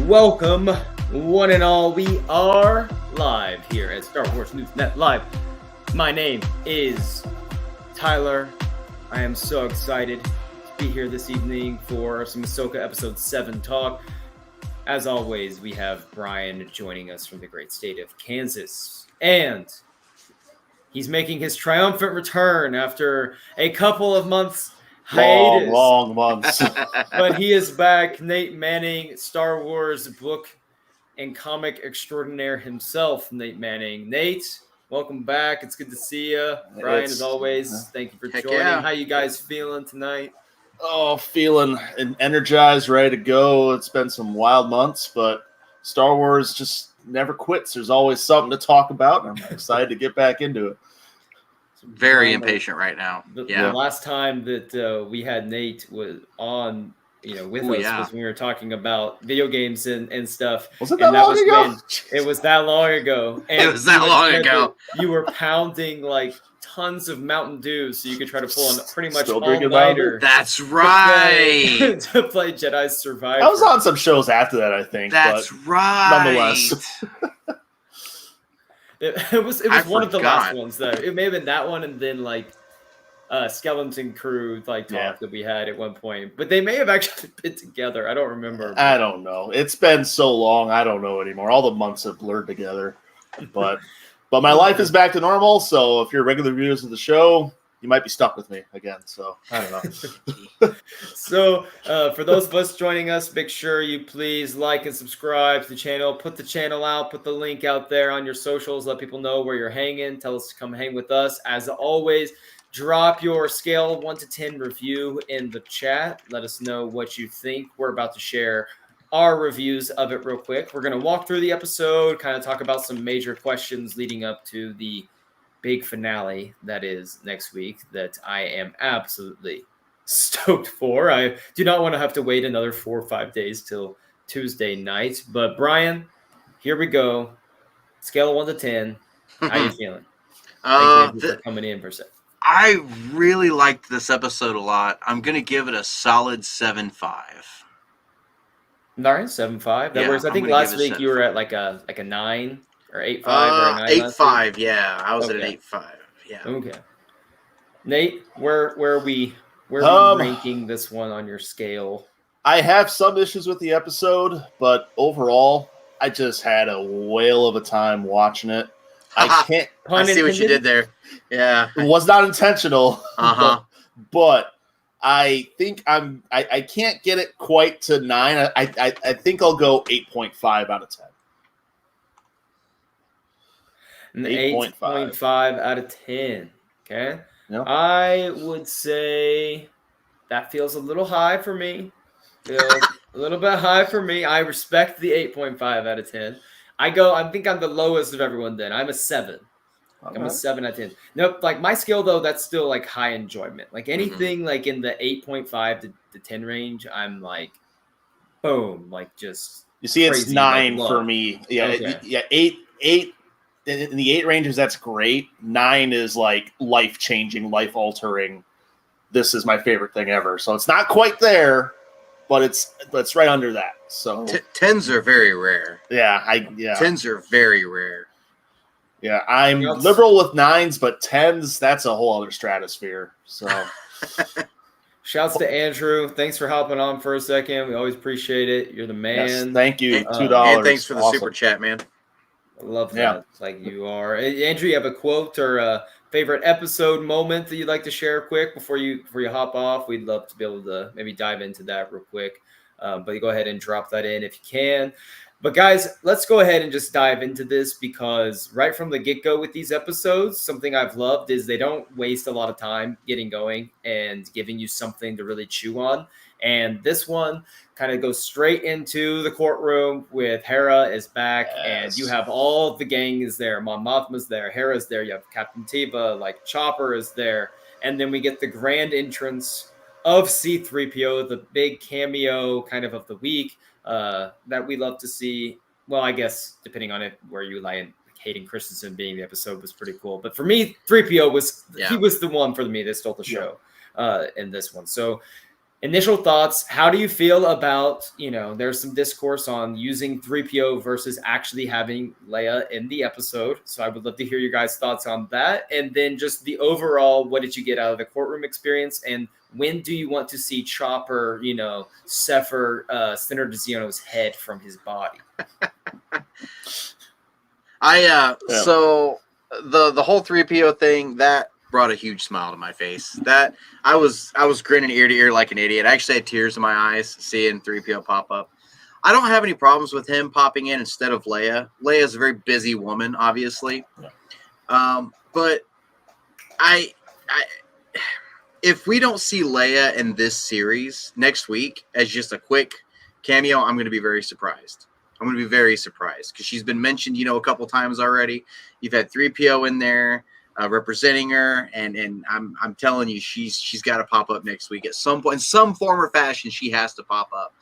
Welcome, one and all. We are live here at Star Wars News Net Live. My name is Tyler. I am so excited to be here this evening for some Ahsoka Episode 7 talk. As always, we have Brian joining us from the great state of Kansas. And he's making his triumphant return after a couple of months hiatus. Long months. But he is back. Nate Manning, Star Wars book and comic extraordinaire himself, Nate Manning. Nate, welcome back. It's good to see you. Brian, as always, thank you for joining. Yeah. How you guys feeling tonight? Oh, feeling energized, ready to go. It's been some wild months, but Star Wars just never quits. There's always something to talk about, and I'm excited to get back into it. Very impatient right now. The Yeah. last time that we had Nate was on, with us was when we were talking about video games and stuff. Was it that long ago? It was that long ago. And It was that long ago. You were pounding like tons of Mountain Dew so you could try to pull on pretty much Still drinking all-nighter. That's right. To play Jedi Survivor. I was on some shows after that, I think. That's but right. Nonetheless. It was one of the last ones though. It may have been that one, and then like Skeleton Crew talk that we had at one point. But they may have actually been together. I don't remember. I don't know. It's been so long. I don't know anymore. All the months have blurred together. But my life is back to normal. So if you're regular viewers of the show, you might be stuck with me again. So I don't know. So for those of us joining us, make sure you please like and subscribe to the channel. Put the channel out. Put the link out there on your socials. Let people know where you're hanging. Tell us to come hang with us. As always, drop your scale 1 to 10 review in the chat. Let us know what you think. We're about to share our reviews of it real quick. We're going to walk through the episode, kind of talk about some major questions leading up to the big finale that is next week that I am absolutely stoked for. I do not want to have to wait another 4 or 5 days till Tuesday night. But Brian, here we go. Scale of 1 to 10. How you feeling? Thanks for coming in for a second. I really liked this episode a lot. I'm going to give it a solid 7.5. All right, 7.5. That works. I think last week you were at like a 9 or 8.5 or a 9. 8.5. Yeah, I was at an 8.5. Yeah. Okay. Nate, where are we ranking this one on your scale? I have some issues with the episode, but overall, I just had a whale of a time watching it. I can't. I see what you did there. Yeah. It was not intentional. Uh-huh. But I think I can't get it quite to 9. I think I'll go 8.5 out of 10. An 8.5 out of 10. Okay. Yep. I would say that feels a little high for me. Feels a little bit high for me. I respect the 8.5 out of 10. I think I'm the lowest of everyone then. I'm a 7. I'm a 7 out of 10. Nope. Like my scale though, that's still like high enjoyment. Like anything like in the 8.5 to 10 range, I'm like, boom, like just. You see, it's crazy, 9 like, for me. Yeah, okay. Yeah. 8. In the 8 ranges, that's great. 9 is like life changing, life altering. This is my favorite thing ever. So it's not quite there, but it's right under that. So 10s are very rare. Yeah. 10s are very rare. Yeah, I'm liberal with 9s, but 10s, that's a whole other stratosphere. So shouts to Andrew. Thanks for hopping on for a second. We always appreciate it. You're the man. Yes, thank you. $2. And thanks for the super chat, man. I love that. Like you are. Andrew, you have a quote or a favorite episode moment that you'd like to share quick before you hop off? We'd love to be able to maybe dive into that real quick. But you go ahead and drop that in if you can. But guys, let's go ahead and just dive into this because right from the get-go with these episodes, something I've loved is they don't waste a lot of time getting going and giving you something to really chew on. And this one kind of goes straight into the courtroom with Hera is back, and you have all the gang is there. Mon Mothma's there, Hera's there, you have Captain Teva, like Chopper is there, and then we get the grand entrance of C-3PO, the big cameo kind of the week that we love to see. Well, I guess depending on it where you lie in. Hayden Christensen being the episode was pretty cool, but for me, 3PO was he was the one for me that stole the show in this one. So initial thoughts. How do you feel about, there's some discourse on using 3PO versus actually having Leia in the episode. So I would love to hear your guys' thoughts on that. And then just the overall, what did you get out of the courtroom experience? And when do you want to see Chopper, sever Senator Ziono's head from his body? So the whole 3PO thing, that brought a huge smile to my face. That I was grinning ear to ear like an idiot. I actually had tears in my eyes seeing 3PO pop up. I don't have any problems with him popping in instead of Leia. Leia's a very busy woman, obviously. But I if we don't see Leia in this series next week as just a quick cameo, I'm going to be very surprised. I'm going to be very surprised because she's been mentioned, a couple times already. You've had 3PO in there representing her, and I'm telling you, she's got to pop up next week at some point, in some form or fashion. She has to pop up,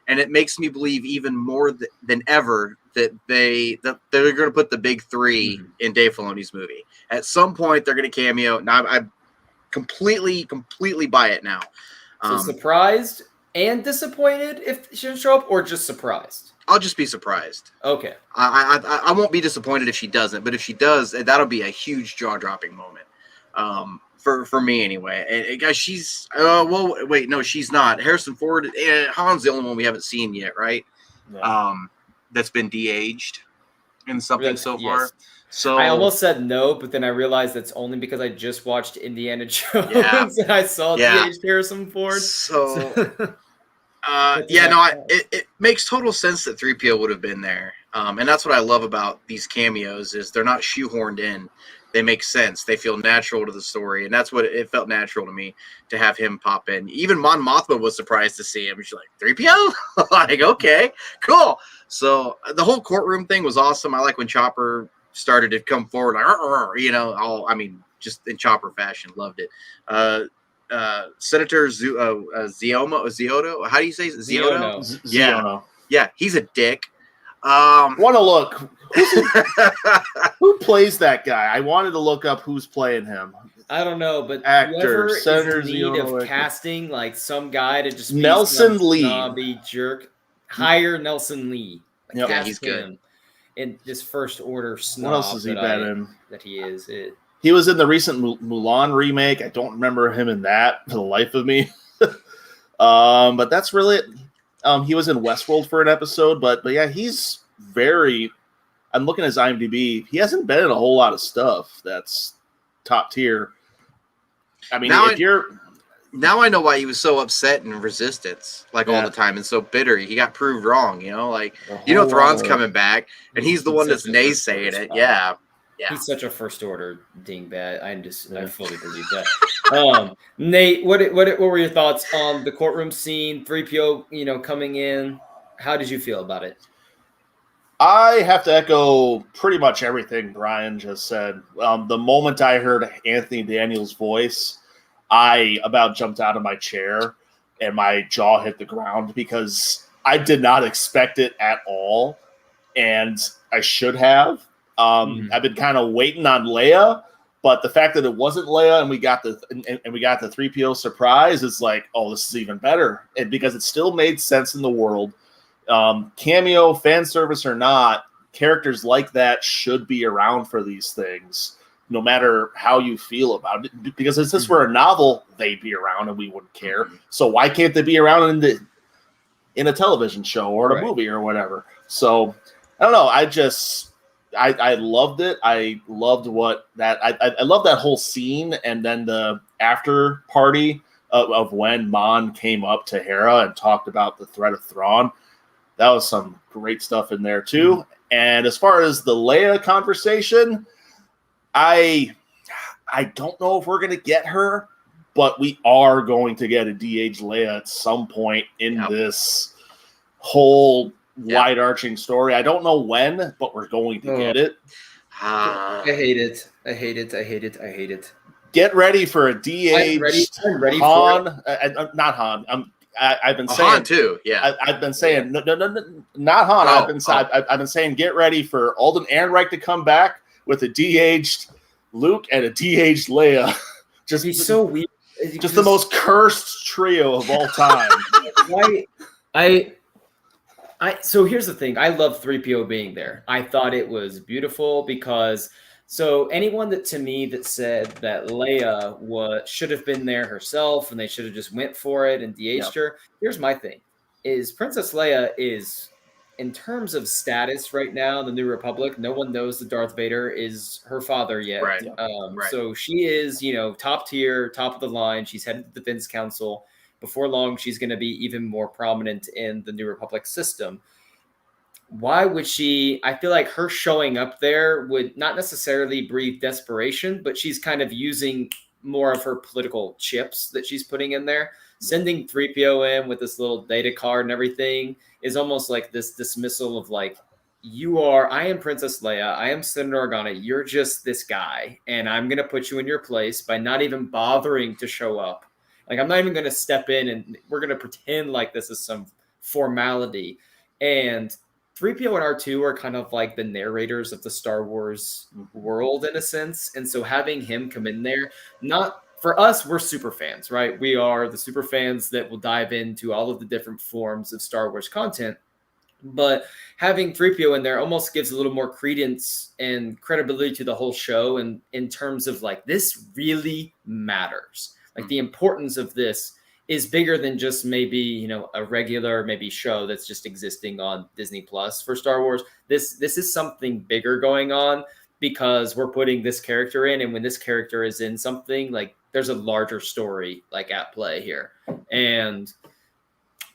and it makes me believe even more than ever that they're going to put the big three in Dave Filoni's movie. At some point, they're going to cameo. Now, I completely buy it now. So surprised and disappointed if she doesn't show up, or just surprised? I'll just be surprised. Okay. I won't be disappointed if she doesn't, but if she does, that'll be a huge jaw-dropping moment. For me anyway. And guys, she's no, she's not. Harrison Ford, Han's the only one we haven't seen yet, right? Yeah. That's been de-aged in something so far. Yes. So I almost said no, but then I realized that's only because I just watched Indiana Jones and I saw de-aged Harrison Ford. So it makes total sense that 3PO would have been there. And that's what I love about these cameos is they're not shoehorned in. They make sense. They feel natural to the story. And that's what it felt natural to me to have him pop in. Even Mon Mothma was surprised to see him. She's like, 3PO? Like, okay, cool. So the whole courtroom thing was awesome. I like when Chopper started to come forward, like, just in Chopper fashion. Loved it. Senator Ziono. How do you say Ziono? Yeah, he's a dick. Want to look? Who plays that guy? I wanted to look up who's playing him. I don't know, but actor Senator is in need of casting like some guy to just be Nelson Lee, snobby jerk. Hire Nelson Lee. Yeah, he's good. In this First Order snob. What else has he been in? That he is. He was in the recent Mulan remake. I don't remember him in that for the life of me. But that's really it. He was in Westworld for an episode, but yeah, he's very. I'm looking at his IMDb. He hasn't been in a whole lot of stuff that's top tier. I mean, now I know why he was so upset in Resistance, all the time, and so bitter. He got proved wrong, Thrawn's coming back, and he's the one that's naysaying it. Yeah. He's such a First Order dingbat. I fully believe that. Nate, what were your thoughts on the courtroom scene? 3PO, coming in. How did you feel about it? I have to echo pretty much everything Brian just said. The moment I heard Anthony Daniels' voice, I about jumped out of my chair and my jaw hit the ground because I did not expect it at all, and I should have. I've been kind of waiting on Leia, but the fact that it wasn't Leia and we got the 3PO surprise is like, oh, this is even better, and because it still made sense in the world. Cameo, fan service or not, characters like that should be around for these things, no matter how you feel about it. Because if this were a novel, they'd be around and we wouldn't care. So why can't they be around in a television show or a movie or whatever? So I don't know. I loved it. I loved I love that whole scene, and then the after party of when Mon came up to Hera and talked about the threat of Thrawn. That was some great stuff in there too. And as far as the Leia conversation, I don't know if we're going to get her, but we are going to get a DH Leia at some point in this whole wide-arching story. I don't know when, but we're going to get it. I hate it. I hate it. I hate it. I hate it. Get ready for a DH I'm ready Han. Not Han. I've been saying Han too. Yeah, I've been saying no, not Han. I've been saying get ready for Alden Ehrenreich to come back with a de-aged Luke and a de-aged Leia. He's so weird. Just the most cursed trio of all time. So here's the thing. I love 3PO being there. I thought it was beautiful because anyone that to me that said that Leia should have been there herself and they should have just went for it and DH'd her. Here's my thing: is Princess Leia is, in terms of status right now, the New Republic, no one knows that Darth Vader is her father yet. Right. So she is, top tier, top of the line. She's headed to the Defense Council. Before long, she's going to be even more prominent in the New Republic system. Why would she? I feel like her showing up there would not necessarily breathe desperation, but she's kind of using more of her political chips that she's putting in there. Sending 3PO in with this little data card and everything is almost like this dismissal of like, I am Princess Leia, I am Senator Organa, you're just this guy, and I'm going to put you in your place by not even bothering to show up. Like, I'm not even going to step in and we're going to pretend like this is some formality. And 3PO and R2 are kind of like the narrators of the Star Wars world in a sense. And so having him come in there, not for us, we're super fans, right? We are the super fans that will dive into all of the different forms of Star Wars content. But having 3PO in there almost gives a little more credence and credibility to the whole show. And in terms of like, this really matters. Like the importance of this is bigger than just maybe, a regular maybe show that's just existing on Disney Plus for Star Wars. This is something bigger going on because we're putting this character in. And when this character is in something, like there's a larger story like at play here. And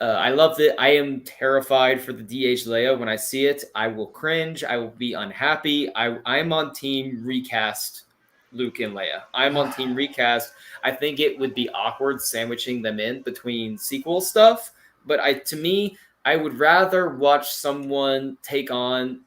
I love that. I am terrified for the DH Leia. When I see it, I will cringe. I will be unhappy. I'm on team recast Luke and Leia. I'm on team recast. I think it would be awkward sandwiching them in between sequel stuff, but to me, I would rather watch someone take on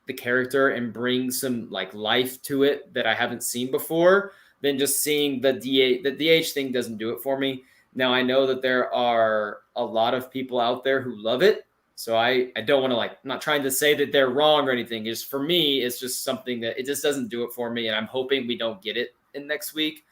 the character and bring some like life to it that I haven't seen before than just seeing the DH. The DH thing doesn't do it for me. Now I know that there are a lot of people out there who love it. So I don't want to I'm not trying to say that they're wrong or anything. Just for me, it's just something that it just doesn't do it for me. And I'm hoping we don't get it in next week.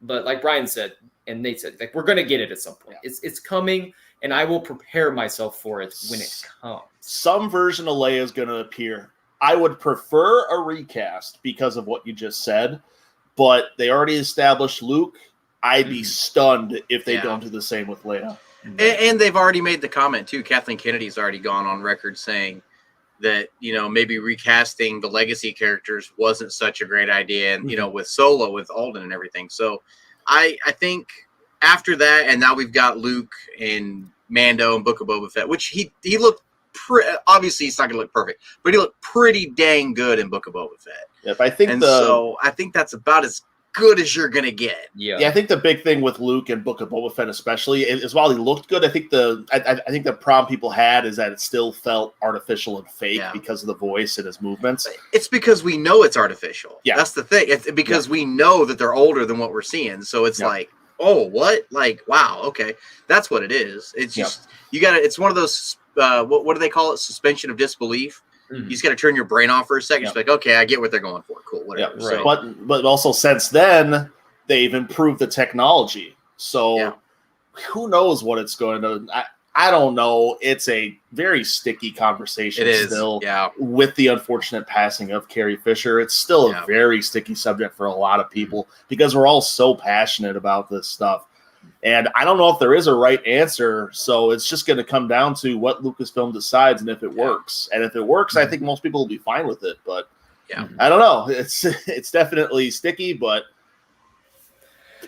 But like Brian said, and Nate said, like, we're going to get it at some point. Yeah. It's coming, and I will prepare myself for it when it comes. Some version of Leia is going to appear. I would prefer a recast because of what you just said, but they already established Luke. I'd be stunned if they don't do the same with Leia. And they've already made the comment, too. Kathleen Kennedy's already gone on record saying that, maybe recasting the legacy characters wasn't such a great idea. And, with Solo, with Alden and everything. So I think after that, and now we've got Luke and Mando and Book of Boba Fett, which he looked obviously he's not going to look perfect, but he looked pretty dang good in Book of Boba Fett. Yep, I think so I think that's about as good as you're gonna get. Yeah, I think the big thing with Luke and Book of Boba Fett, especially, is while he looked good, I think the problem people had is that it still felt artificial and fake because of the voice and his movements. It's because we know it's artificial. Yeah, that's the thing. It's because we know that they're older than what we're seeing. So it's like, oh, what? Like, wow, okay, that's what it is. It's just you got to. It's one of those. What do they call it? Suspension of disbelief. You just got to turn your brain off for a second. Just like, okay, I get what they're going for. Cool, whatever. Yeah, right. So, but also since then, they've improved the technology. So who knows what it's going to? I don't know. It's a very sticky conversation still. With the unfortunate passing of Carrie Fisher, it's still a very sticky subject for a lot of people because we're all so passionate about this stuff. And I don't know if there is a right answer, so it's just going to come down to what Lucasfilm decides and if it works. And if it works, I think most people will be fine with it. But I don't know. It's definitely sticky, but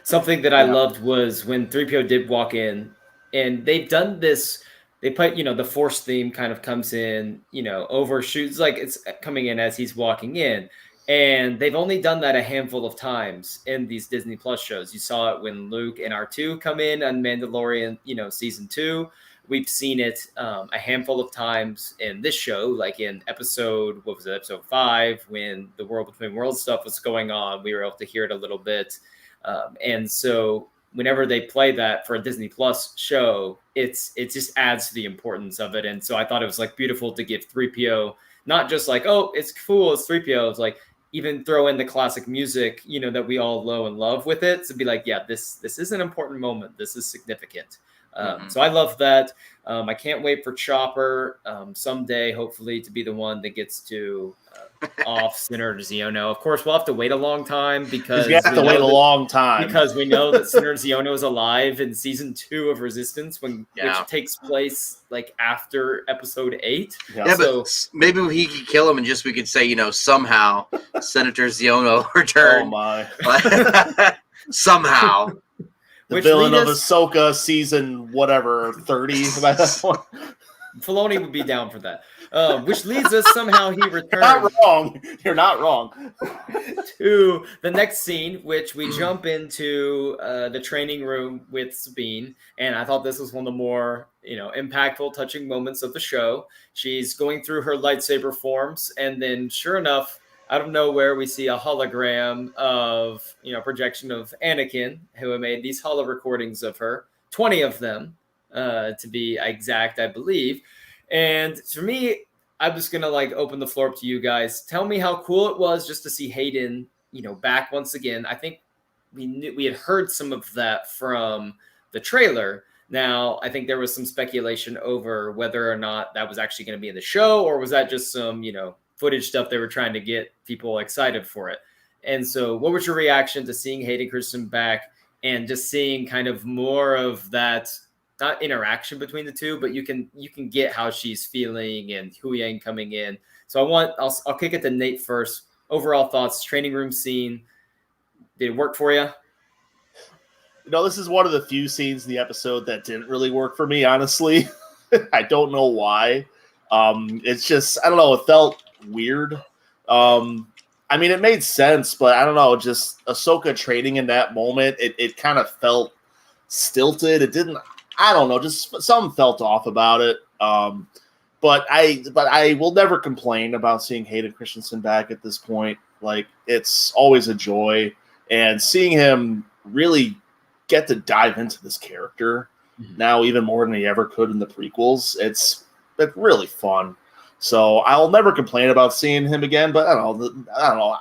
something that I loved was when 3PO did walk in, and they've done this. They put, the Force theme kind of comes in, overshoots, like it's coming in as he's walking in. And they've only done that a handful of times in these Disney Plus shows. You saw it when Luke and R2 come in on Mandalorian, season 2. We've seen it a handful of times in this show, like in episode 5, when the World Between Worlds stuff was going on. We were able to hear it a little bit. And so whenever they play that for a Disney Plus show, it just adds to the importance of it. And so I thought it was like beautiful to give 3PO, not just like, oh, it's cool, it's 3PO. It's like, even throw in the classic music, that we all know and love with it, to be like, yeah, this is an important moment. This is significant. So I love that. I can't wait for Chopper someday, hopefully, to be the one that gets to off Senator Ziono. Of course, we'll have to wait a long time because you have to wait a long time because we know that Senator Ziono is alive in season 2 of Resistance, which takes place like after episode 8. Yeah, so, but maybe he could kill him, and we could say, somehow Senator Ziono returned. Oh my! Somehow. The villain of Ahsoka season whatever 30 by that point. Filoni would be down for that. Which leads us somehow he returns. Not wrong. You're not wrong. To the next scene, which we jump into the training room with Sabine, and I thought this was one of the more impactful, touching moments of the show. She's going through her lightsaber forms, and then sure enough, out of nowhere, we see a hologram of, projection of Anakin, who made these holo recordings of her, 20 of them, to be exact, I believe. And for me, I'm just going to open the floor up to you guys. Tell me how cool it was just to see Hayden, back once again. I think we had heard some of that from the trailer. Now, I think there was some speculation over whether or not that was actually going to be in the show, or was that just some, footage stuff they were trying to get people excited for it. And so what was your reaction to seeing Hayden Christensen back and just seeing kind of more of that, not interaction between the two, but you can get how she's feeling and Huyang coming in. So I'll kick it to Nate first. Overall thoughts, training room scene. Did it work for you? This is one of the few scenes in the episode that didn't really work for me, honestly. I don't know why. It's just, I don't know, it felt weird. It made sense, but I don't know, just Ahsoka training in that moment, it kind of felt stilted. It didn't, I don't know, just something felt off about it. But I will never complain about seeing Hayden Christensen back at this point. It's always a joy, and seeing him really get to dive into this character now even more than he ever could in the prequels. It's really fun. So I'll never complain about seeing him again, but I don't know.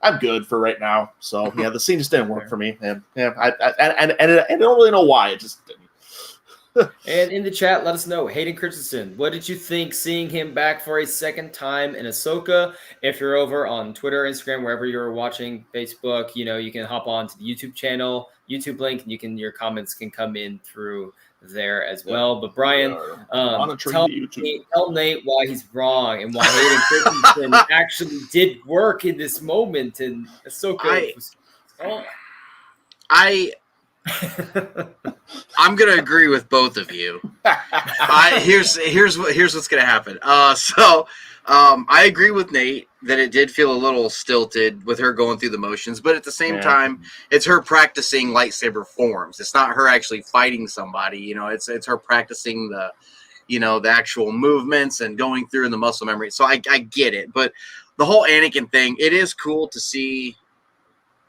I'm good for right now. So yeah, the scene just didn't work for me, and I don't really know why. It just didn't. And in the chat, let us know, Hayden Christensen, what did you think seeing him back for a second time in Ahsoka? If you're over on Twitter, Instagram, wherever you're watching, Facebook, you can hop on to the YouTube channel, YouTube link, and your comments can come in through there as well. But Brian, tell Nate why he's wrong and why Hayden Christensen actually did work in this moment in Ahsoka. I'm gonna agree with both of you. Here's what's gonna happen. I agree with Nate that it did feel a little stilted with her going through the motions, but at the same time, it's her practicing lightsaber forms. It's not her actually fighting somebody. It's her practicing the actual movements and going through in the muscle memory. So I get it, but the whole Anakin thing, it is cool to see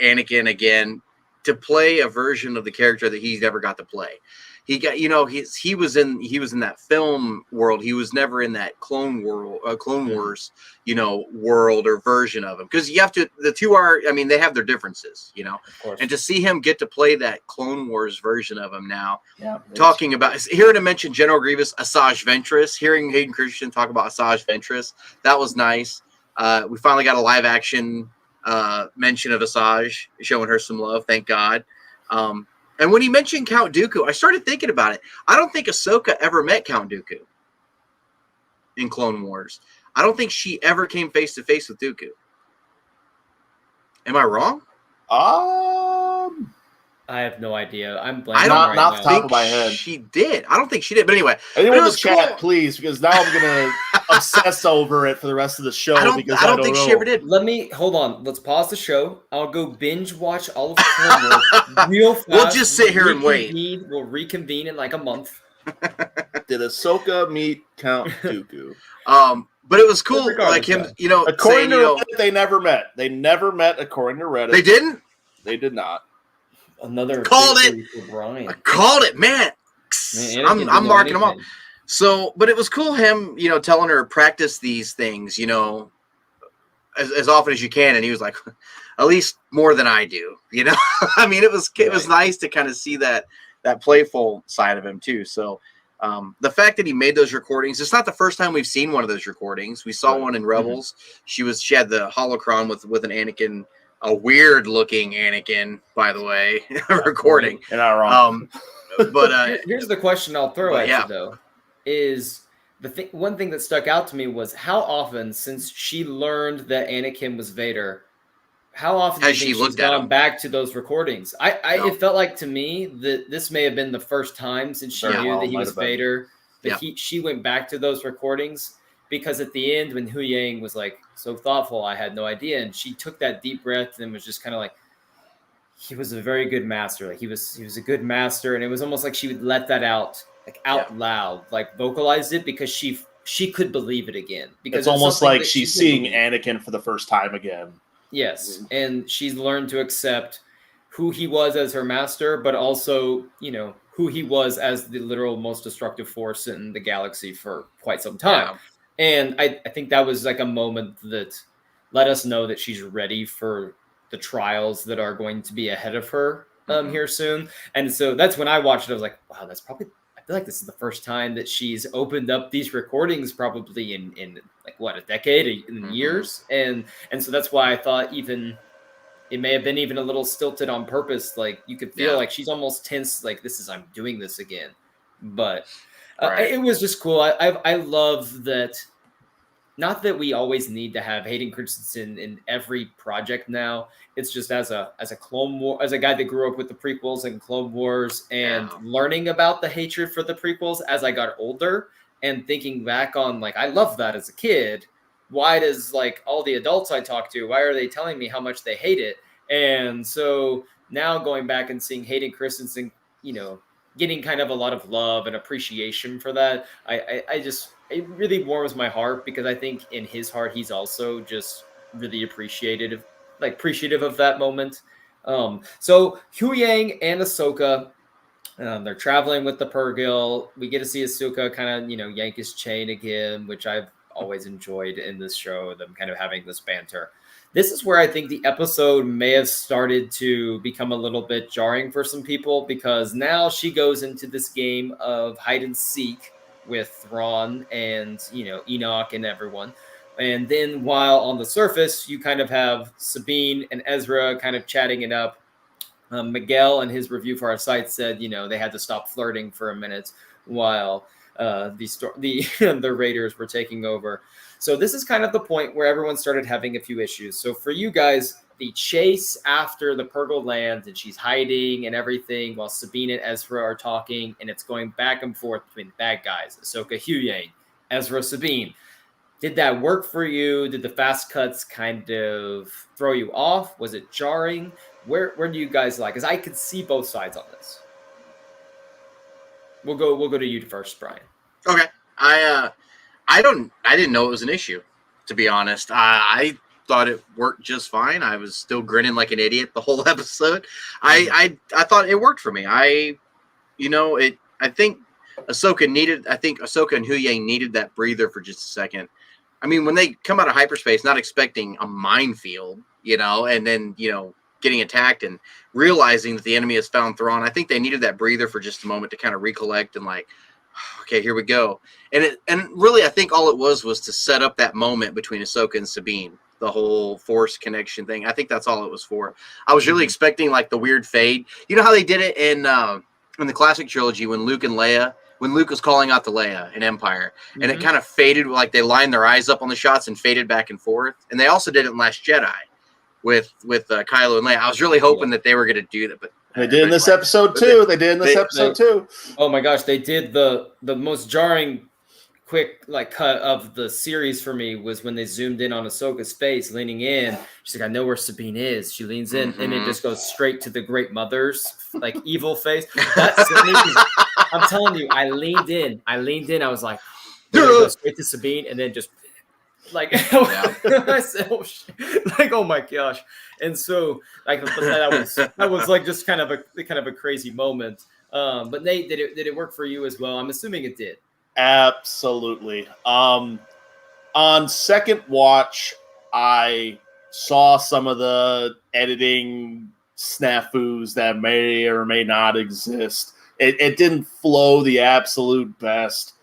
Anakin again, to play a version of the character that he's never got to play. He got, he was in that film world. He was never in that Clone Wars, world or version of him. Because the two are, they have their differences, and to see him get to play that Clone Wars version of him now, talking about, hearing him mention General Grievous, Asajj Ventress, hearing Hayden Christensen talk about Asajj Ventress, that was nice. We finally got a live action mention of Asajj, showing her some love, thank God. And when he mentioned Count Dooku, I started thinking about it. I don't think Ahsoka ever met Count Dooku in Clone Wars. I don't think she ever came face to face with Dooku. Am I wrong? I have no idea. I'm blanking right now. Off the top of my head. She did. I don't think she did. But anyway, anyone in the chat, please, because now I'm gonna obsess over it for the rest of the show. I don't think she ever did. Hold on. Let's pause the show. I'll go binge watch all of Clone Wars real fast. We'll just sit here and wait. We'll reconvene in like a month. Did Ahsoka meet Count Dooku? But it was cool, like him, according to Reddit, they never met. They never met, according to Reddit. They didn't? They did not. Another called it. I called it, man. I'm marking them up. So, but it was cool him, telling her practice these things, as often as you can. And he was like, at least more than I do, you know? I mean, it was nice to kind of see that playful side of him too. So the fact that he made those recordings, it's not the first time we've seen one of those recordings. We saw one in Rebels. She had the holocron with an Anakin, a weird looking Anakin, by the way, recording. You're not wrong. But here's the question I'll throw at yeah. you though, is one thing that stuck out to me was how often, since she learned that Anakin was Vader, how often has she looked at gone back to those recordings? It felt like to me that this may have been the first time since she knew that he was Vader, that she went back to those recordings, because at the end when Hu Yang was like so thoughtful, I had no idea, and she took that deep breath and was just kind of like, he was a very good master. Like he was a good master, and it was almost like she would let that out, like out loud, like vocalized it, because she could believe it again. Because it's almost like she's seeing Anakin for the first time again. Yes, and she's learned to accept who he was as her master, but also, you know, who he was as the literal most destructive force in the galaxy for quite some time. Yeah. And I think that was like a moment that let us know that she's ready for the trials that are going to be ahead of her here soon. And so that's when I watched it. I was like, wow, that's probably, I feel like this is the first time that she's opened up these recordings probably in like what, a decade, in years. And so that's why I thought even it may have been even a little stilted on purpose. Like you could feel like she's almost tense. Like I'm doing this again. But it was just cool. I love that. Not that we always need to have Hayden Christensen in every project now. It's just as a Clone War, as a guy that grew up with the prequels and Clone Wars, and learning about the hatred for the prequels as I got older, and thinking back on, like, I loved that as a kid. Why does, like, all the adults I talk to, why are they telling me how much they hate it? And so now going back and seeing Hayden Christensen, you know, getting kind of a lot of love and appreciation for that, it really warms my heart, because I think in his heart he's also just really appreciative of that moment. So Hu Yang and Ahsoka, they're traveling with the Purrgil. We get to see Ahsoka kind of, you know, yank his chain again, which I've always enjoyed in this show, them kind of having this banter. This is where I think the episode may have started to become a little bit jarring for some people, because now she goes into this game of hide and seek with Thrawn and, you know, Enoch and everyone. And then while on the surface, you kind of have Sabine and Ezra kind of chatting it up. Miguel, in his review for our site, said, you know, they had to stop flirting for a minute while the Raiders were taking over. So this is kind of the point where everyone started having a few issues. So for you guys, the chase after the Purrgil lands and she's hiding and everything while Sabine and Ezra are talking, and it's going back and forth between the bad guys, Ahsoka, Hu Yang, Ezra, Sabine. Did that work for you? Did the fast cuts kind of throw you off? Was it jarring? Where do you guys like? Because I could see both sides on this. We'll go to you first, Brian. Okay. I didn't know it was an issue, to be honest. I thought it worked just fine. I was still grinning like an idiot the whole episode. I thought it worked for me. I think Ahsoka and Hu Yang needed that breather for just a second. I mean, when they come out of hyperspace, not expecting a minefield, you know, and then, you know, getting attacked and realizing that the enemy has found Thrawn, I think they needed that breather for just a moment to kind of recollect and like, okay, here we go. And really, I think all it was to set up that moment between Ahsoka and Sabine, the whole Force connection thing. I think that's all it was for. I was really expecting like the weird fade. You know how they did it in the classic trilogy when Luke was calling out to Leia in Empire, and it kind of faded, like they lined their eyes up on the shots and faded back and forth. And they also did it in Last Jedi with Kylo and Leia. I was really hoping that they were going to do that, but they did in this episode too. Oh my gosh, they did the most jarring quick like cut of the series for me was when they zoomed in on Ahsoka's face leaning in. She's like, I know where Sabine is. She leans in and it just goes straight to the Great Mother's like evil face. I'm telling you, I leaned in. I was like, go straight to Sabine, and then just like I said, oh shit. Like, oh my gosh. And so like that was like just kind of a crazy moment. But Nate, did it work for you as well? I'm assuming it did. Absolutely. On second watch, I saw some of the editing snafus that may or may not exist. It didn't flow the absolute best,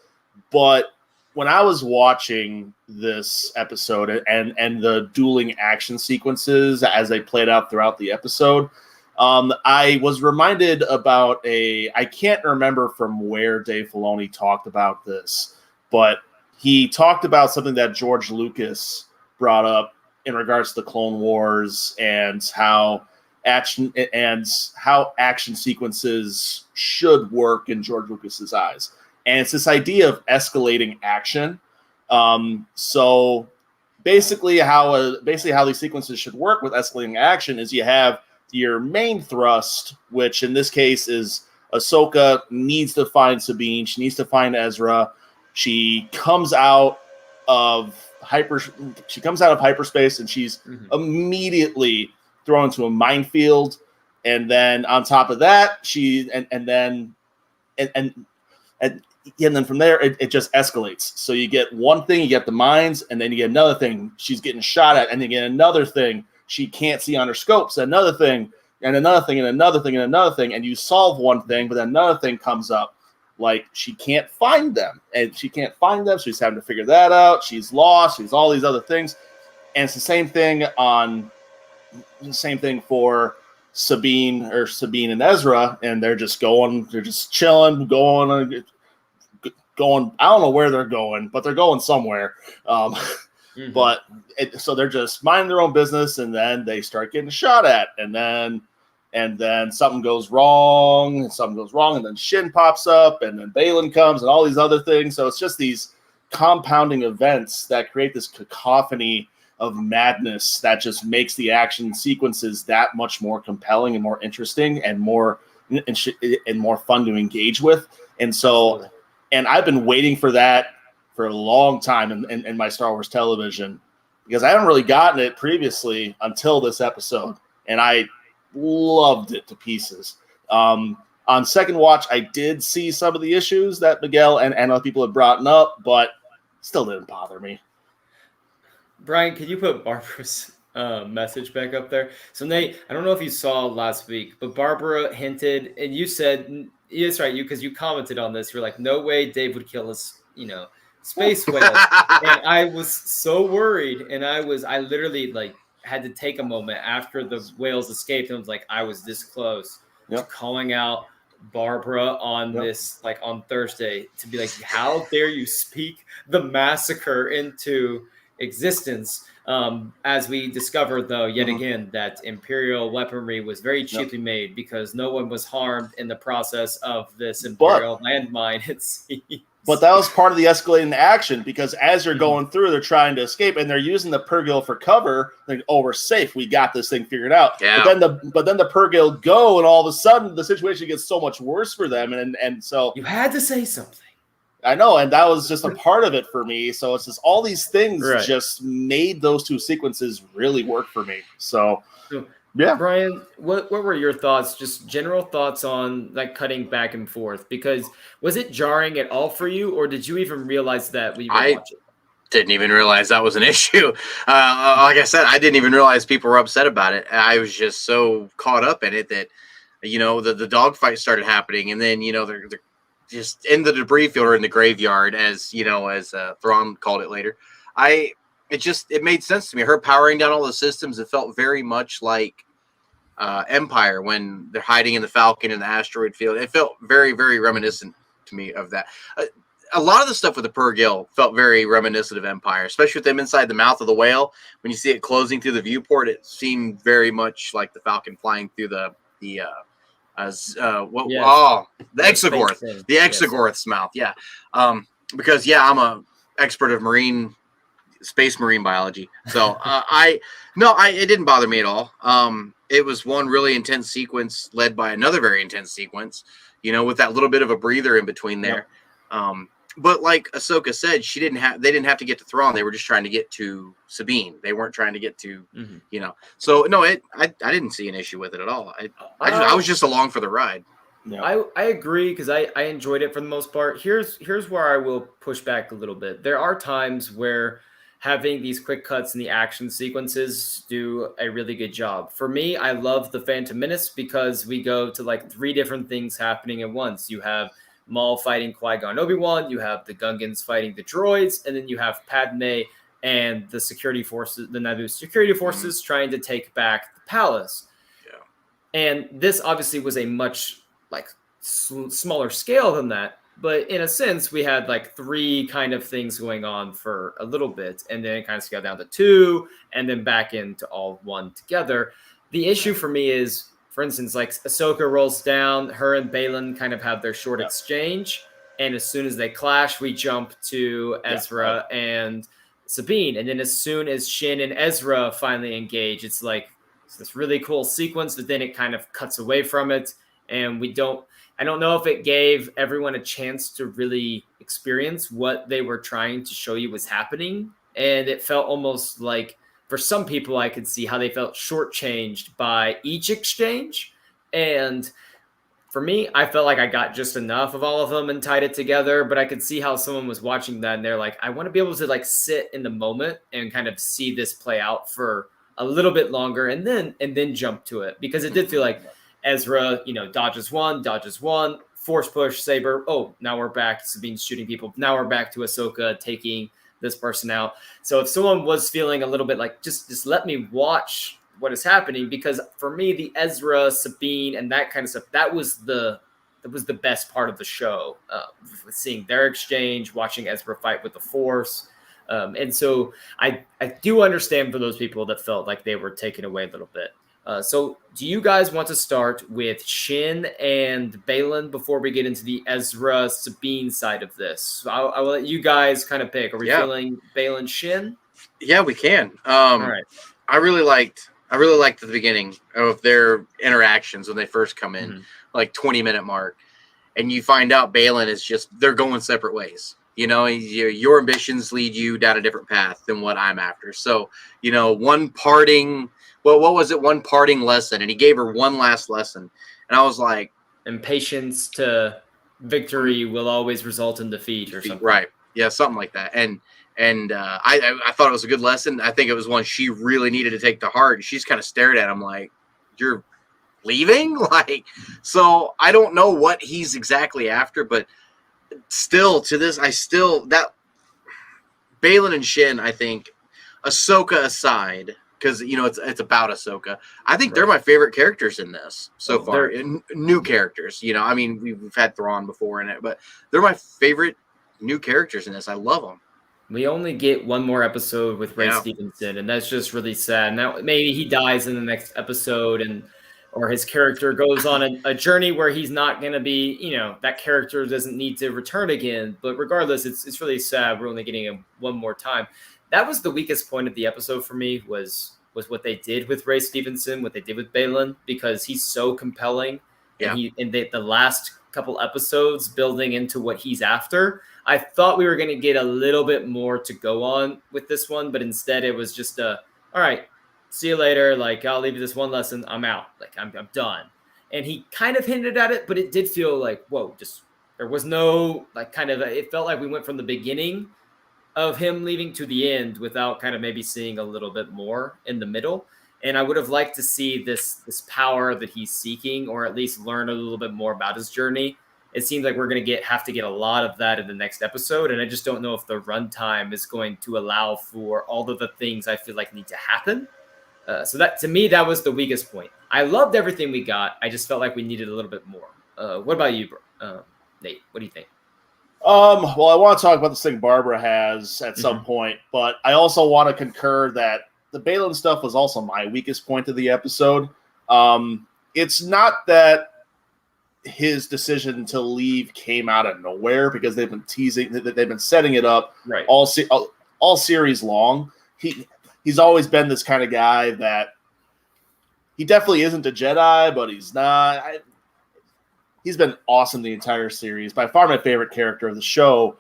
but when I was watching this episode and the dueling action sequences as they played out throughout the episode, I was reminded about I can't remember from where Dave Filoni talked about this, but he talked about something that George Lucas brought up in regards to the Clone Wars and how action sequences should work in George Lucas's eyes. And it's this idea of escalating action. So basically how these sequences should work with escalating action is you have your main thrust, which in this case is Ahsoka needs to find Sabine. She needs to find Ezra. She comes out of hyperspace and she's immediately thrown into a minefield. And then on top of that, and then from there, it just escalates. So you get one thing, you get the mines, and then you get another thing she's getting shot at, and then you get another thing she can't see on her scopes, another thing, and another thing, and another thing, and another thing, and you solve one thing, but then another thing comes up. Like, she can't find them, so she's having to figure that out. She's lost. She's all these other things. And it's the same thing for Sabine and Ezra, and they're just chilling, going. I don't know where they're going, but they're going somewhere. So they're just minding their own business, and then they start getting shot at, and then something goes wrong, and then Shin pops up, and then Balin comes, and all these other things. So it's just these compounding events that create this cacophony of madness that just makes the action sequences that much more compelling and more interesting and more fun to engage with. And so, and I've been waiting for that for a long time in my Star Wars television, because I haven't really gotten it previously until this episode, and I loved it to pieces. On second watch, I did see some of the issues that Miguel and other people have brought up, but still didn't bother me. Brian, can you put Barbara's message back up there? So Nate, I don't know if you saw last week, but Barbara hinted, and you said, yes, right, because you commented on this. You're like, no way Dave would kill us, space whale. And I was so worried, and I literally had to take a moment after the whales escaped, and I was like, I was this close to calling out Barbara on this, on Thursday, to be like, how dare you speak the massacre into existence. As we discovered, though, yet again, that Imperial weaponry was very cheaply made because no one was harmed in the process of this Imperial landmine, it seems. But that was part of the escalating action, because as you're going through, they're trying to escape, and they're using the Purrgil for cover. Like, oh, we're safe. We got this thing figured out. Yeah. But then the Purrgil go, and all of a sudden, the situation gets so much worse for them. And so you had to say something. I know, and that was just a part of it for me. So it's just all these things just made those two sequences really work for me. So yeah, Brian, what were your thoughts? Just general thoughts on cutting back and forth, because was it jarring at all for you, or did you even realize that when you were watching? Didn't even realize that was an issue. Like I said, I didn't even realize people were upset about it. I was just so caught up in it that the dogfight started happening, and then they're just in the debris field or in the graveyard, as Thrawn called it later. It made sense to me. Her powering down all the systems, it felt very much like Empire when they're hiding in the Falcon in the asteroid field. It felt very, very reminiscent to me of that. A lot of the stuff with the Purrgil felt very reminiscent of Empire, especially with them inside the mouth of the whale. When you see it closing through the viewport, it seemed very much like the Falcon flying through the Exogorth's mouth. Yeah. Because I'm a expert of space marine biology. So it didn't bother me at all. It was one really intense sequence led by another very intense sequence, with that little bit of a breather in between there. But like Ahsoka said, they didn't have to get to Thrawn. They were just trying to get to Sabine. They weren't trying to get to, So no, I didn't see an issue with it at all. I was just along for the ride. Yeah. I agree, because I enjoyed it for the most part. Here's where I will push back a little bit. There are times where having these quick cuts in the action sequences do a really good job. For me, I love the Phantom Menace because we go to like 3 different things happening at once. You have Maul fighting Qui-Gon Obi-Wan, you have the Gungans fighting the droids, and then you have Padme and the security forces, the Naboo security forces trying to take back the palace. Yeah. And this obviously was a much like smaller scale than that. But in a sense, we had like 3 kind of things going on for a little bit, and then it kind of scaled down to 2, and then back into all 1 together. The issue for me is, for instance, like Ahsoka rolls down, her and Balin kind of have their short exchange, and as soon as they clash, we jump to Ezra and Sabine, and then as soon as Shin and Ezra finally engage, it's like it's this really cool sequence, but then it kind of cuts away from it, and I don't know if it gave everyone a chance to really experience what they were trying to show you was happening. And it felt almost like, for some people, I could see how they felt shortchanged by each exchange. And for me, I felt like I got just enough of all of them and tied it together. But I could see how someone was watching that and they're like, I want to be able to like sit in the moment and kind of see this play out for a little bit longer and then jump to it. Because it did feel like Ezra, dodges one, force push, saber. Oh, now we're back. Sabine's shooting people. Now we're back to Ahsoka taking this person out. So if someone was feeling a little bit like, just let me watch what is happening, because for me, the Ezra, Sabine, and that kind of stuff, that was the best part of the show. Seeing their exchange, watching Ezra fight with the Force. And so I do understand for those people that felt like they were taken away a little bit. So do you guys want to start with Shin and Balin before we get into the Ezra Sabine side of this? So I will let you guys kind of pick. Are we feeling Balin Shin? Yeah, we can. All right. I really liked the beginning of their interactions when they first come in, like 20-minute mark, and you find out Balin is just, they're going separate ways. Your ambitions lead you down a different path than what I'm after. So, one parting lesson, and he gave her one last lesson, and I was like, impatience to victory will always result in defeat or something. Right. Yeah, something like that. And I thought it was a good lesson. I think it was one she really needed to take to heart. She's kind of stared at him like, you're leaving? So I don't know what he's exactly after, but still to this, that Balin and Shin, I think, Ahsoka aside, because it's about Ahsoka, I think they're my favorite characters in this so far. New characters, we've had Thrawn before in it, but they're my favorite new characters in this. I love them. We only get one more episode with Ray Stevenson, and that's just really sad. Now maybe he dies in the next episode, or his character goes on a journey where he's not going to be, that character doesn't need to return again. But regardless, it's really sad. We're only getting him one more time. That was the weakest point of the episode for me was what they did with Ray Stevenson, what they did with Balin, because he's so compelling. Yeah. And the last couple episodes building into what he's after, I thought we were going to get a little bit more to go on with this one, but instead it was just all right, see you later. Like, I'll leave you this one lesson. I'm out. Like, I'm done. And he kind of hinted at it, but it did feel like, whoa, there was no, it felt like we went from the beginning of him leaving to the end without kind of maybe seeing a little bit more in the middle. And I would have liked to see this power that he's seeking, or at least learn a little bit more about his journey. It seems like we're going to have to get a lot of that in the next episode. And I just don't know if the runtime is going to allow for all of the things I feel like need to happen. So that, to me, that was the weakest point. I loved everything we got. I just felt like we needed a little bit more. What about you, Nate? What do you think? Well, I want to talk about this thing Barbara has at some point, but I also want to concur that the Balin stuff was also my weakest point of the episode. It's not that his decision to leave came out of nowhere, because they've been teasing, they've been setting it up all series long. He's always been this kind of guy that he definitely isn't a Jedi, but he's not. He's been awesome the entire series. By far my favorite character of the show.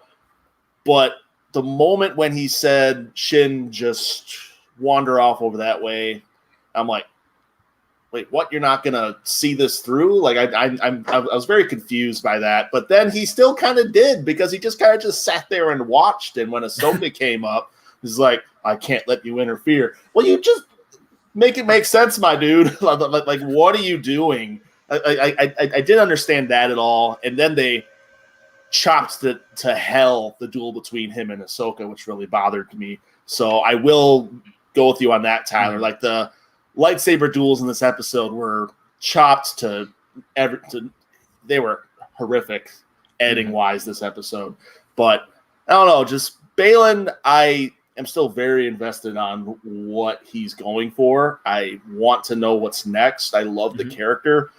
But the moment when he said, Shin, just wander off over that way, I'm like, wait, what? You're not going to see this through? Like, I was very confused by that. But then he still kind of did, because he just kind of sat there and watched. And when Ahsoka came up, he's like, I can't let you interfere. Well, you just make it make sense, my dude. Like, what are you doing? I didn't understand that at all. And then they chopped to hell the duel between him and Ahsoka, which really bothered me. So I will go with you on that, Tyler. Like the lightsaber duels in this episode were chopped to they were horrific editing wise this episode. But I don't know, just Baylan, I am still very invested on what he's going for. I want to know what's next. I love the character,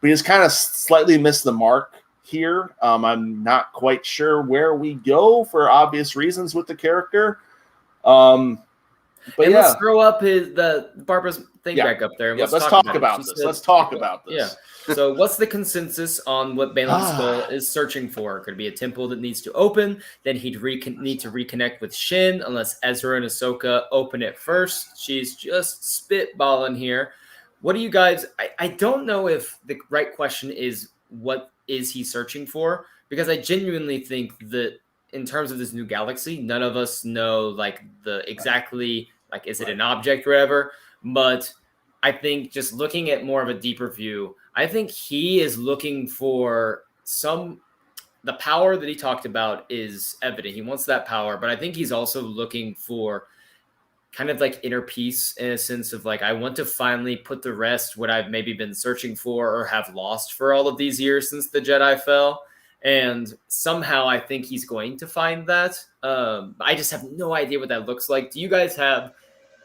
but he's kind of slightly missed the mark here. I'm not quite sure where we go for obvious reasons with the character. But let's throw up the Barbara's thing back up there. And let's talk about this. Let's talk about this. Yeah. So what's the consensus on what Baylan Skoll is searching for? Could it be a temple that needs to open? Then he'd need to reconnect with Shin, unless Ezra and Ahsoka open it first. She's just spitballing here. What do you guys... I don't know if the right question is what is he searching for? Because I genuinely think that in terms of this new galaxy, none of us know like the exactly like is it an object or whatever. But I think just looking at more of a deeper view, I think he is looking for the power that he talked about is evident. He wants that power, but I think he's also looking for kind of like inner peace in a sense of like, I want to finally put to rest what I've maybe been searching for or have lost for all of these years since the Jedi fell. And somehow I think he's going to find that. I just have no idea what that looks like. Do you guys have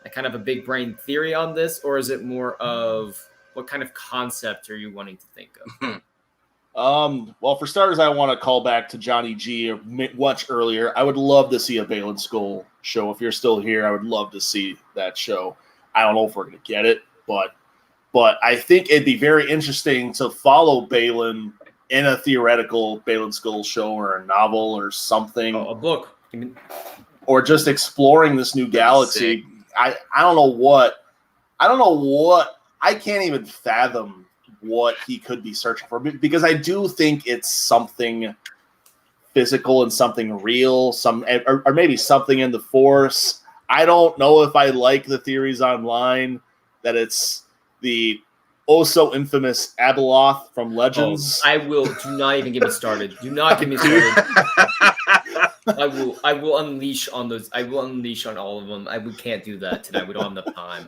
a kind of a big brain theory on this, or is it more of what kind of concept are you wanting to think of? Well, for starters, I want to call back to Johnny G much earlier. I would love to see a Baylan Skoll show. If you're still here, I would love to see that show. I don't know if we're going to get it, but I think it'd be very interesting to follow Baylan in a theoretical Baylan Skoll show or a novel or something. Oh, a book. Or just exploring this new galaxy. I don't know what. I can't even fathom what he could be searching for, because I do think it's something physical and something real, or maybe something in the Force. I don't know if I like the theories online that it's the so infamous Abeloth from Legends. I will. Do not even get me started. Do not get me started. I will unleash on those. I will unleash on all of them. We can't do that tonight. We don't have enough time.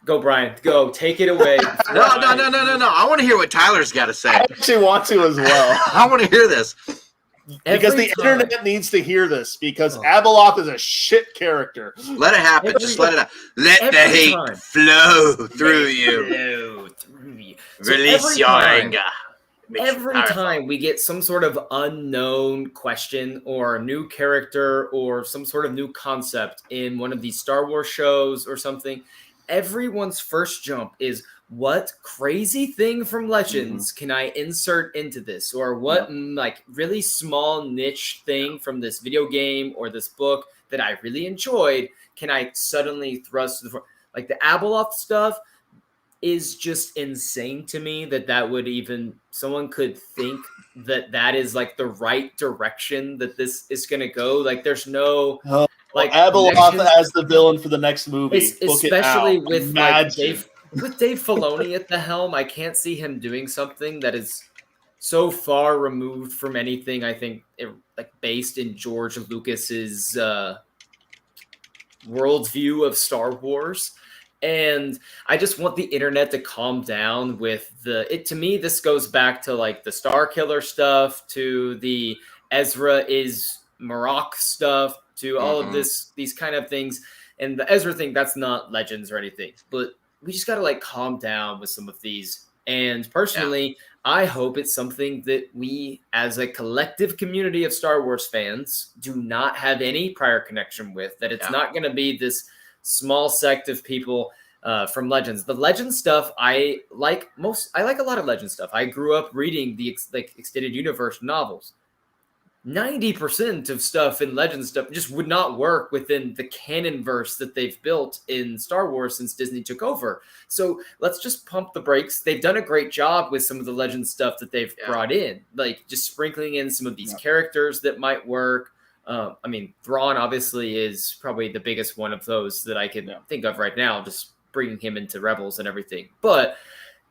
Go, Brian. Go. Take it away. No. I want to hear what Tyler's got to say. I actually want to as well. I want to hear this. Because the internet needs to hear this, because Abeloth is a shit character. Let it happen. Just let it out. Let the hate flow through you. Release your anger. Every time we get some sort of unknown question or a new character or some sort of new concept in one of these Star Wars shows or something, everyone's first jump is, what crazy thing from Legends can I insert into this? Or what like really small niche thing from this video game or this book that I really enjoyed can I suddenly thrust to the front? Like the Abeloth stuff is just insane to me that would even someone could think that is like the right direction that this is going to go. Like there's no like Abeloth as the villain for the next movie, especially with like Dave Filoni at the helm. I can't see him doing something that is so far removed from anything I think like based in George Lucas's worldview of Star Wars. And I just want the internet to calm down with to me, this goes back to like the Star Killer stuff, to the Ezra is Marok stuff, to all of these kind of things. And the Ezra thing, that's not Legends or anything, but we just got to like calm down with some of these. And personally, I hope it's something that we as a collective community of Star Wars fans do not have any prior connection with, that it's not going to be this small sect of people from Legends. The Legends stuff I like a lot of Legends stuff. I grew up reading the extended universe novels. 90% of stuff in Legends stuff just would not work within the canon verse that they've built in Star Wars since Disney took over. So let's just pump the brakes. They've done a great job with some of the Legends stuff that they've brought in, like just sprinkling in some of these characters that might work. I mean, Thrawn obviously is probably the biggest one of those that I can think of right now, just bringing him into Rebels and everything. But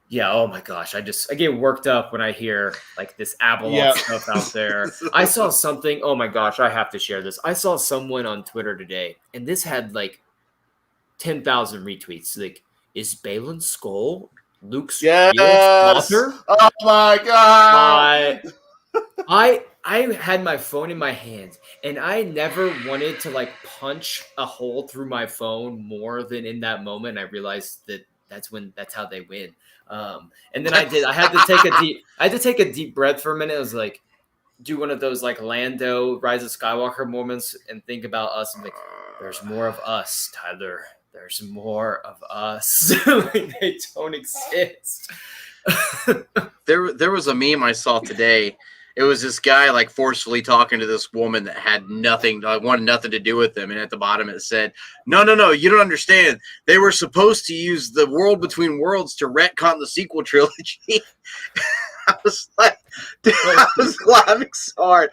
yeah, oh my gosh, I get worked up when I hear like this Abeloth stuff out there. I saw something. Oh my gosh, I have to share this. I saw someone on Twitter today, and this had like 10,000 retweets. Like, is Baylan Skoll Luke's real father? Oh my god! I had my phone in my hand, and I never wanted to like punch a hole through my phone more than in that moment. I realized that that's how they win. And then I did. I had to take a deep breath for a minute. I was like, do one of those like Lando Rise of Skywalker moments and think about us. And like, there's more of us, Tyler. There's more of us. Like, they don't exist. There was a meme I saw today. It was this guy like forcefully talking to this woman that had nothing, wanted nothing to do with him. And at the bottom it said, no, you don't understand. They were supposed to use the World Between Worlds to retcon the sequel trilogy. I was like, dude, I was laughing so hard.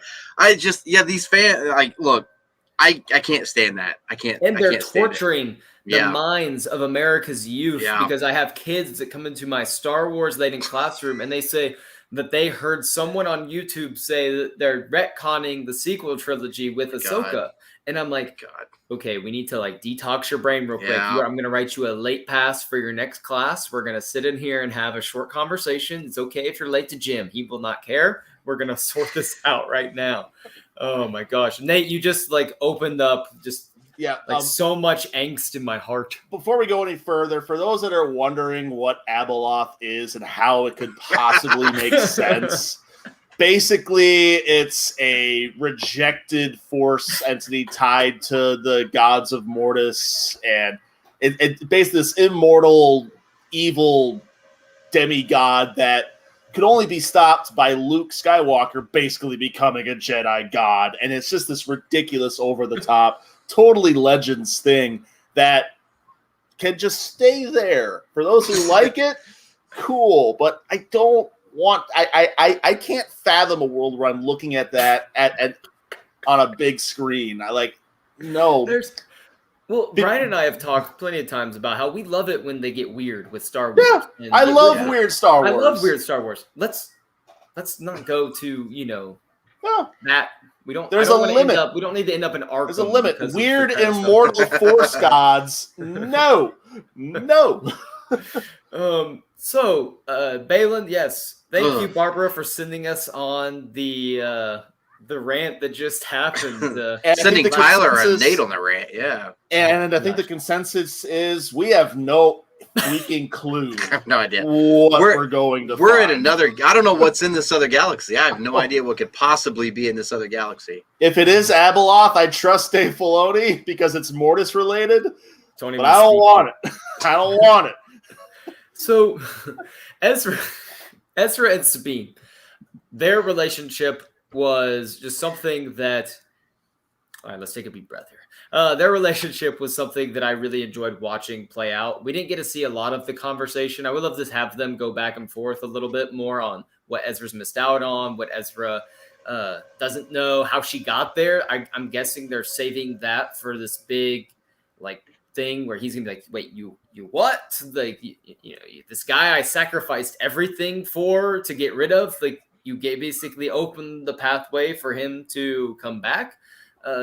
These fans, like, look, I can't stand that. I can't. And they're I can't stand torturing the minds of America's youth because I have kids that come into my Star Wars laden classroom and they say that they heard someone on YouTube say that they're retconning the sequel trilogy with Ahsoka. God. And I'm like, God, okay, we need to like detox your brain real quick. I'm going to write you a late pass for your next class. We're going to sit in here and have a short conversation. It's okay if you're late to gym. He will not care. We're going to sort this out right now. Oh my gosh. Nate, you just like opened up so much angst in my heart. Before we go any further, for those that are wondering what Abeloth is and how it could possibly make sense, basically it's a rejected force entity tied to the gods of Mortis, and it's basically this immortal, evil demigod that could only be stopped by Luke Skywalker basically becoming a Jedi god, and it's just this ridiculous, over-the-top, totally Legends thing that can just stay there. For those who like it, cool. But I don't want. I can't fathom a world where I'm looking at that at on a big screen. No. Brian and I have talked plenty of times about how we love it when they get weird with Star Wars. Yeah, I love weird Star Wars. I love weird Star Wars. Let's not go to that. We don't. There's a limit. We don't need to end up in Arkham. There's a limit. Weird immortal force gods. No. So, Baylan, yes. Thank you, Barbara, for sending us on the rant that just happened. Sending Tyler and Nate on the rant, yeah. And I think the consensus is we have no freaking clue. I have no idea what we're going to We're find. at another. I don't know what's in this other galaxy. I have no idea what could possibly be in this other galaxy. If it is Abeloth, I trust Dave Filoni because it's Mortis related. But I don't want it. I don't want it. So, Ezra and Sabine, their relationship was just something that. All right, let's take a deep breath here. Their relationship was something that I really enjoyed watching play out. We didn't get to see a lot of the conversation. I would love to have them go back and forth a little bit more on what Ezra's missed out on, what Ezra doesn't know, how she got there. I'm guessing they're saving that for this big thing where he's gonna be like, wait, you what? This guy I sacrificed everything for to get rid of. You basically opened the pathway for him to come back.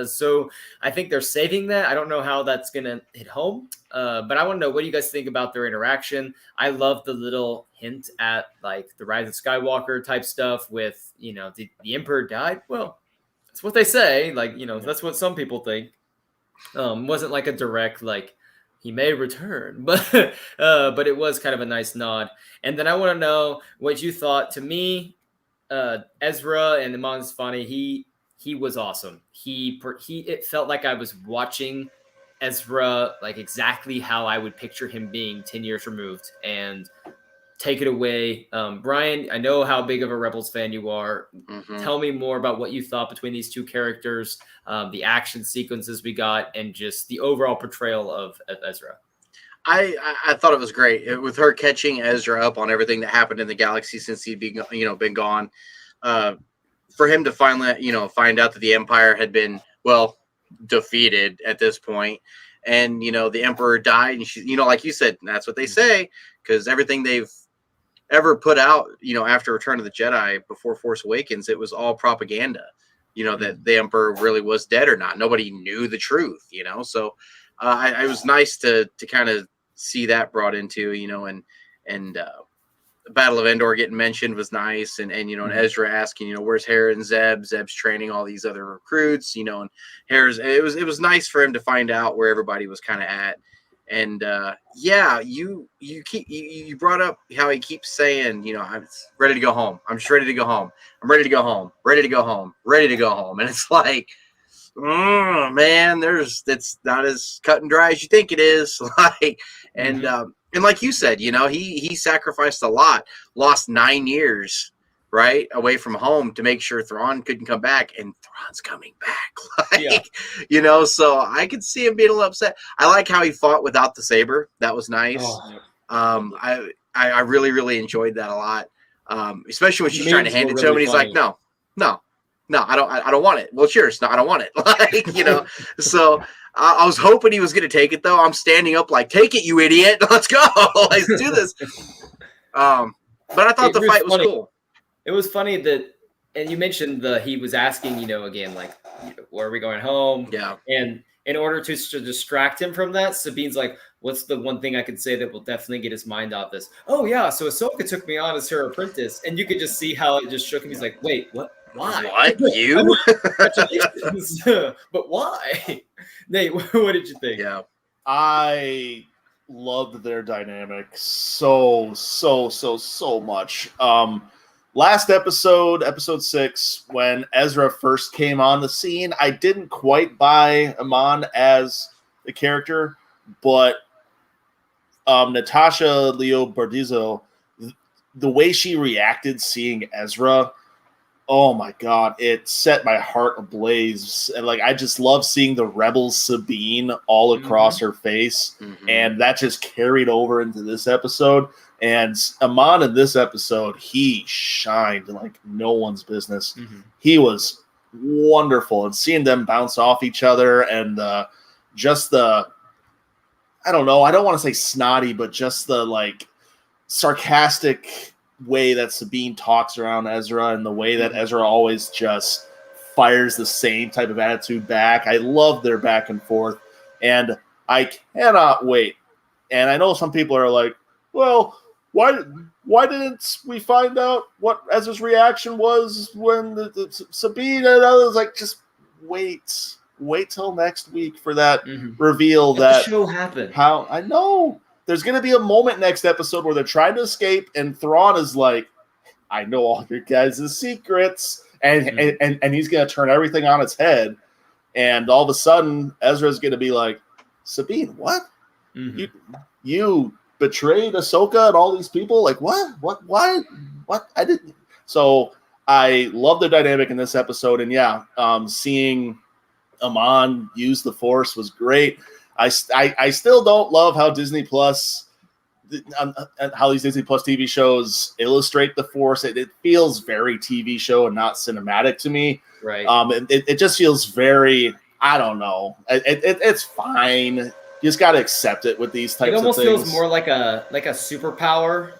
So I think they're saving that. I don't know how that's going to hit home, but I want to know, what do you guys think about their interaction? I love the little hint at the Rise of Skywalker type stuff with, the Emperor died. Well, that's what they say. That's what some people think. Wasn't like a direct, he may return, but it was kind of a nice nod. And then I want to know what you thought. To me, Ezra and Iman Sfani, he was awesome. It felt like I was watching Ezra exactly how I would picture him being 10 years removed. And take it away, Brian. I know how big of a Rebels fan you are. Mm-hmm. Tell me more about what you thought between these two characters, the action sequences we got, and just the overall portrayal of Ezra. I thought it was great with her catching Ezra up on everything that happened in the galaxy since he'd been gone. for him to finally, find out that the Empire had been, well, defeated at this point, and the Emperor died, and she, like you said, that's what they say, because everything they've ever put out, after Return of the Jedi, before Force Awakens, it was all propaganda, that the Emperor really was dead or not. Nobody knew the truth, so it was nice to kind of see that brought into, and Battle of Endor getting mentioned was nice, and and Ezra asking, where's Hera and Zeb? Zeb's training all these other recruits, and Hera's. It was nice for him to find out where everybody was kind of at, and you brought up how he keeps saying, I'm ready to go home. I'm just ready to go home. I'm ready to go home. Ready to go home. Ready to go home, and it's like, man, it's not as cut and dry as you think it is, like, and. And like you said, he sacrificed a lot, lost 9 years, right, away from home to make sure Thrawn couldn't come back, and Thrawn's coming back. So I could see him being a little upset. I like how he fought without the saber. That was nice. I really, really enjoyed that a lot. Especially when she's trying to hand it to him, and he's like, no, I don't want it. Well, it's yours. No, I don't want it. Like, so I was hoping he was going to take it, though. I'm standing up like, take it, you idiot. Let's go. Let's do this. But I thought the fight was cool. It was funny that, and you mentioned he was asking, again, like, where are we going home? Yeah. And in order to distract him from that, Sabine's like, what's the one thing I could say that will definitely get his mind off this? Oh, yeah. So Ahsoka took me on as her apprentice. And you could just see how it just shook him. He's like, wait, what? Why? What? You? But why? Nate, what did you think? Yeah. I loved their dynamic so much. Last episode 6, when Ezra first came on the scene, I didn't quite buy Amon as the character, but Natasha Leo Bordizzo, the way she reacted seeing Ezra, oh my God, it set my heart ablaze. And like, I just love seeing the rebel Sabine all across her face. And that just carried over into this episode. And Amon in this episode, he shined like no one's business. He was wonderful. And seeing them bounce off each other, and just the, I don't know, I don't want to say snotty, but just the like sarcastic way that Sabine talks around Ezra, and the way that Ezra always just fires the same type of attitude back. I love their back and forth, and I cannot wait. And I know some people are like, well, why didn't we find out what Ezra's reaction was when the Sabine and others, like, just wait till next week for that reveal. That the show happened. How I know. There's going to be a moment next episode where they're trying to escape, and Thrawn is like, I know all your guys' secrets, and he's going to turn everything on its head, and all of a sudden, Ezra's going to be like, Sabine, what? You betrayed Ahsoka and all these people? Like, what? Why? What? I didn't. So I love the dynamic in this episode, and seeing Amon use the Force was great. I still don't love how Disney Plus, how these Disney Plus TV shows illustrate the Force. It feels very TV show and not cinematic to me. Right. It just feels very, I don't know. It's fine. You just got to accept it with these types of things. It almost feels more like a superpower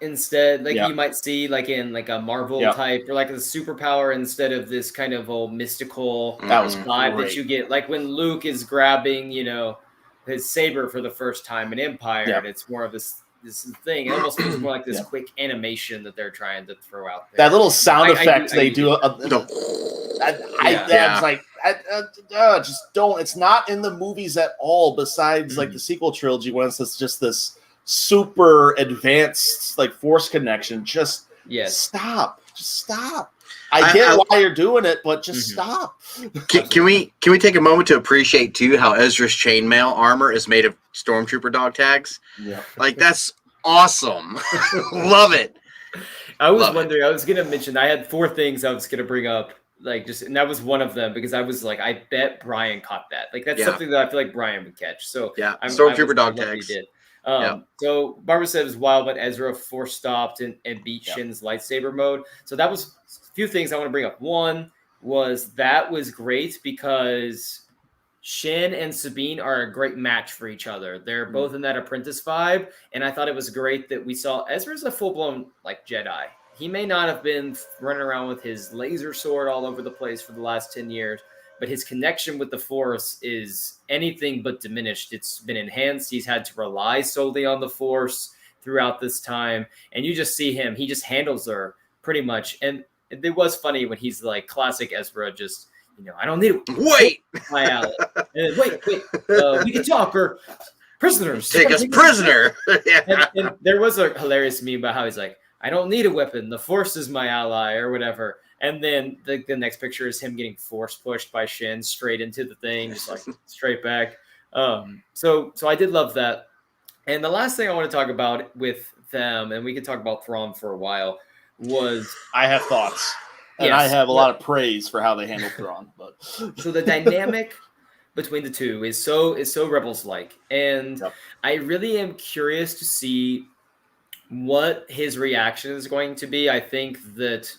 instead, like you might see like in like a Marvel type, or like a superpower instead of this kind of old mystical vibe that you get, like when Luke is grabbing, his saber for the first time in Empire, and it's more of this thing. It almost feels more like this quick animation that they're trying to throw out there. That little sound effect they do. Just don't. It's not in the movies at all. Besides, like the sequel trilogy, when it's just this super advanced like Force connection. Just stop. Just stop. I get why you're doing it, but just stop. Can we take a moment to appreciate too how Ezra's chainmail armor is made of stormtrooper dog tags? Yeah, like that's awesome. Love it. I was wondering. I was gonna mention. I had 4 things I was gonna bring up, and that was one of them, because I was like, I bet Brian caught that. Like that's something that I feel like Brian would catch. So stormtrooper dog tags. He did. So Barbara said it was wild when Ezra Force stopped and beat Shin's lightsaber mode. So that was few things I want to bring up. One was great because Shin and Sabine are a great match for each other. They're both in that apprentice vibe, and I thought it was great that we saw Ezra's a full-blown like Jedi. He may not have been running around with his laser sword all over the place for the last 10 years, but his connection with the Force is anything but diminished. It's been enhanced. He's had to rely solely on the Force throughout this time, and you just see him. He just handles her pretty much, and it was funny when he's like classic Ezra, just I don't need to Wait, my ally. Wait, we can talk or prisoners. Take us prisoner. And there was a hilarious meme about how he's like, I don't need a weapon. The Force is my ally or whatever. And then the next picture is him getting force pushed by Shin straight into the thing, just like straight back. So I did love that. And the last thing I want to talk about with them, and we could talk about Thrawn for a while, was I have thoughts. And yes, I have a lot of praise for how they handle Thrawn. But so the dynamic between the two is so Rebels-like. And I really am curious to see what his reaction is going to be. I think that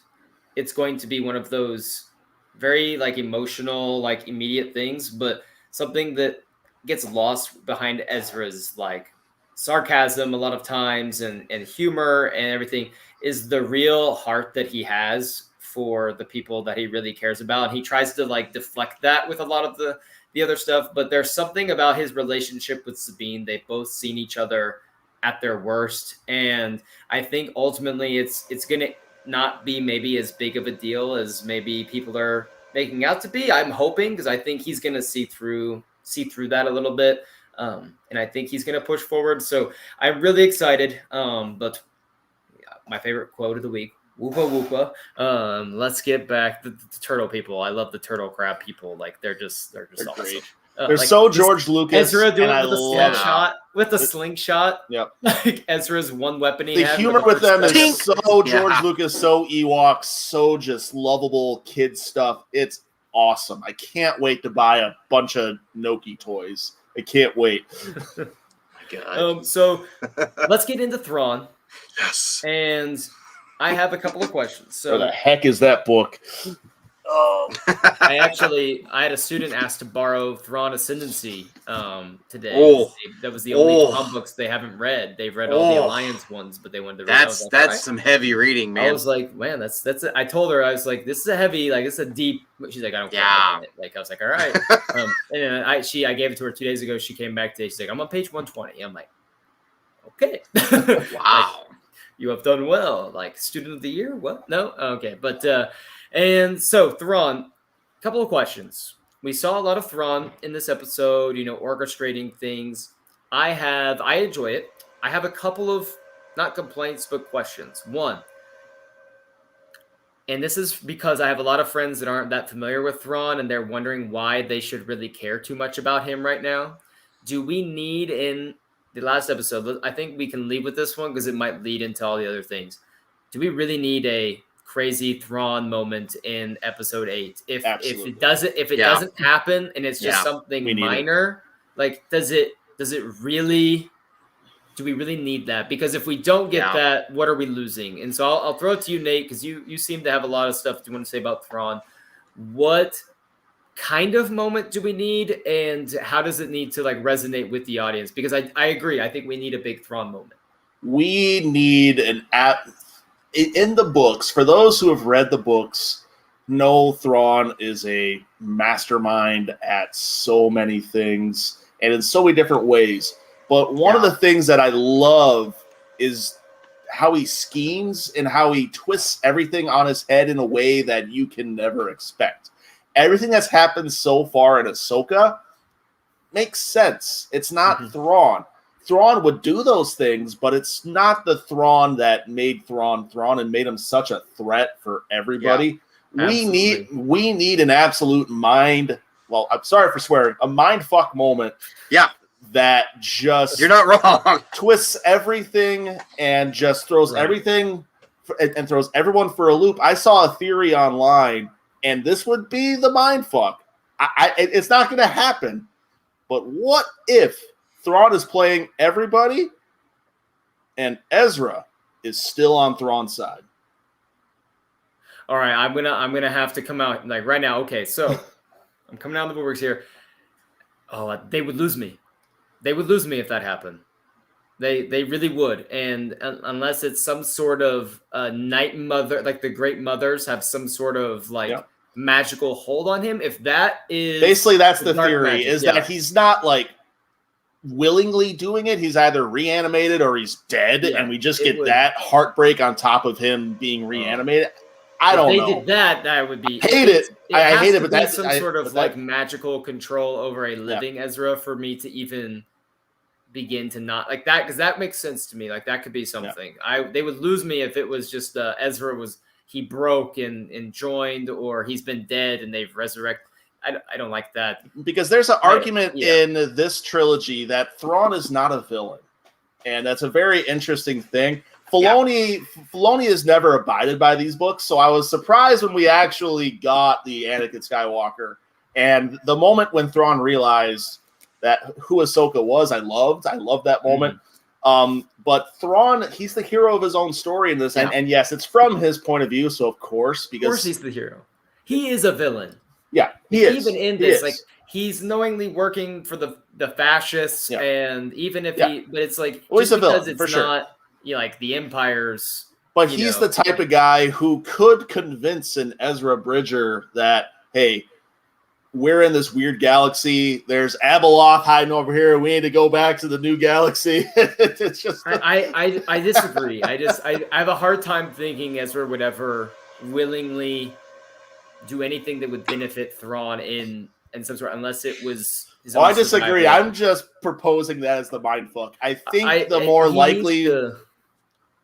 it's going to be one of those very like emotional, like immediate things, but something that gets lost behind Ezra's like sarcasm a lot of times and humor and everything is the real heart that he has for the people that he really cares about. He tries to like deflect that with a lot of the other stuff, but there's something about his relationship with Sabine. They've both seen each other at their worst, and I think ultimately it's going to not be maybe as big of a deal as maybe people are making out to be. I'm hoping, because I think he's going to see through that a little bit, and I think he's going to push forward. So I'm really excited. But my favorite quote of the week: "Woopa woopa." Let's get back to the turtle people. I love the turtle crab people. Like they're awesome. Great. They're like, so George Lucas. Ezra doing it with the slingshot. Yep. Like Ezra's one weapon he the has. humor with them is so George Yeah. Lucas, so Ewok, so just lovable kid stuff. It's awesome. I can't wait to buy a bunch of Noki toys. I can't wait. God. So let's get into Thrawn. Yes. And I have a couple of questions. Where So the heck is that book? I had a student ask to borrow Thrawn Ascendancy today. Oh. That was the only Thrawn books they haven't read. They've read all the Alliance ones, but they wanted to read. That's some heavy reading, man. I was like, man, that's it. I told her, I was like, this is a heavy, like it's a deep. She's like, I don't care. Yeah. Like I was like, all right. And I gave it to her 2 days ago. She came back today. She's like, I'm on page 120. I'm like, okay. Wow. Like, you have done well. Like student of the year? What? No? Okay. But and so Thrawn, a couple of questions. We saw a lot of Thrawn in this episode, orchestrating things. I enjoy it. I have a couple of not complaints, but questions. One, and this is because I have a lot of friends that aren't that familiar with Thrawn, and they're wondering why they should really care too much about him right now. Do we need in the last episode, I think we can leave with this one because it might lead into all the other things. Do we really need a crazy Thrawn moment in episode 8? If it doesn't happen and it's just something minor, like do we really need that? Because if we don't get that, what are we losing? And so I'll throw it to you, Nate, because you seem to have a lot of stuff you want to say about Thrawn. What kind of moment do we need, and how does it need to like resonate with the audience? Because I agree. I think we need a big Thrawn moment. We need an app in the books. For those who have read the books, know Thrawn is a mastermind at so many things and in so many different ways. But one of the things that I love is how he schemes and how he twists everything on his head in a way that you can never expect. Everything that's happened so far in Ahsoka makes sense. It's not Thrawn. Thrawn would do those things, but it's not the Thrawn that made Thrawn and made him such a threat for everybody. Yeah, we need an absolute mind. Well, I'm sorry for swearing. A mind fuck moment. Yeah. That just you're not wrong. Twists everything and just throws everything and throws everyone for a loop. I saw a theory online, and this would be the mind fuck. It's not going to happen. But what if Thrawn is playing everybody and Ezra is still on Thrawn's side? All right, I'm gonna have to come out like right now. Okay, so I'm coming out of the woodworks here. Oh, they would lose me. They would lose me if that happened. They really would. And unless it's some sort of night mother, like the great mothers have some sort of like magical hold on him. If that is basically that's the theory, magic, is that he's not like willingly doing it. He's either reanimated or he's dead, and we just get that heartbreak on top of him being reanimated. I don't know. If they did that, that would be. I hate it. I hate it, but that's some sort of like magical control over a living Ezra for me to even begin to not like that, because that makes sense to me. Like that could be something. They would lose me if it was just Ezra he broke and joined, or he's been dead and they've resurrected. I don't like that, because there's an argument in this trilogy that Thrawn is not a villain, and that's a very interesting thing. Filoni has never abided by these books, so I was surprised when we actually got the Anakin Skywalker, and the moment when Thrawn realized that who Ahsoka was, I loved that moment. But Thrawn, he's the hero of his own story in this, and yes, it's from his point of view, so of course he's the hero. He is a villain. Yeah, he is. Even in this, like he's knowingly working for the fascists, and even if but it's like he's a villain, it's for not like the Empire's. But he's the type of guy who could convince an Ezra Bridger that, hey, we're in this weird galaxy. There's Abeloth hiding over here. We need to go back to the new galaxy. It's just I disagree. I have a hard time thinking Ezra would ever willingly do anything that would benefit Thrawn in some sort, unless it was his own I disagree. I'm just proposing that as the mindfuck. I think the more likely.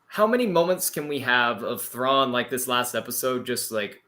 How many moments can we have of Thrawn like this last episode? Just like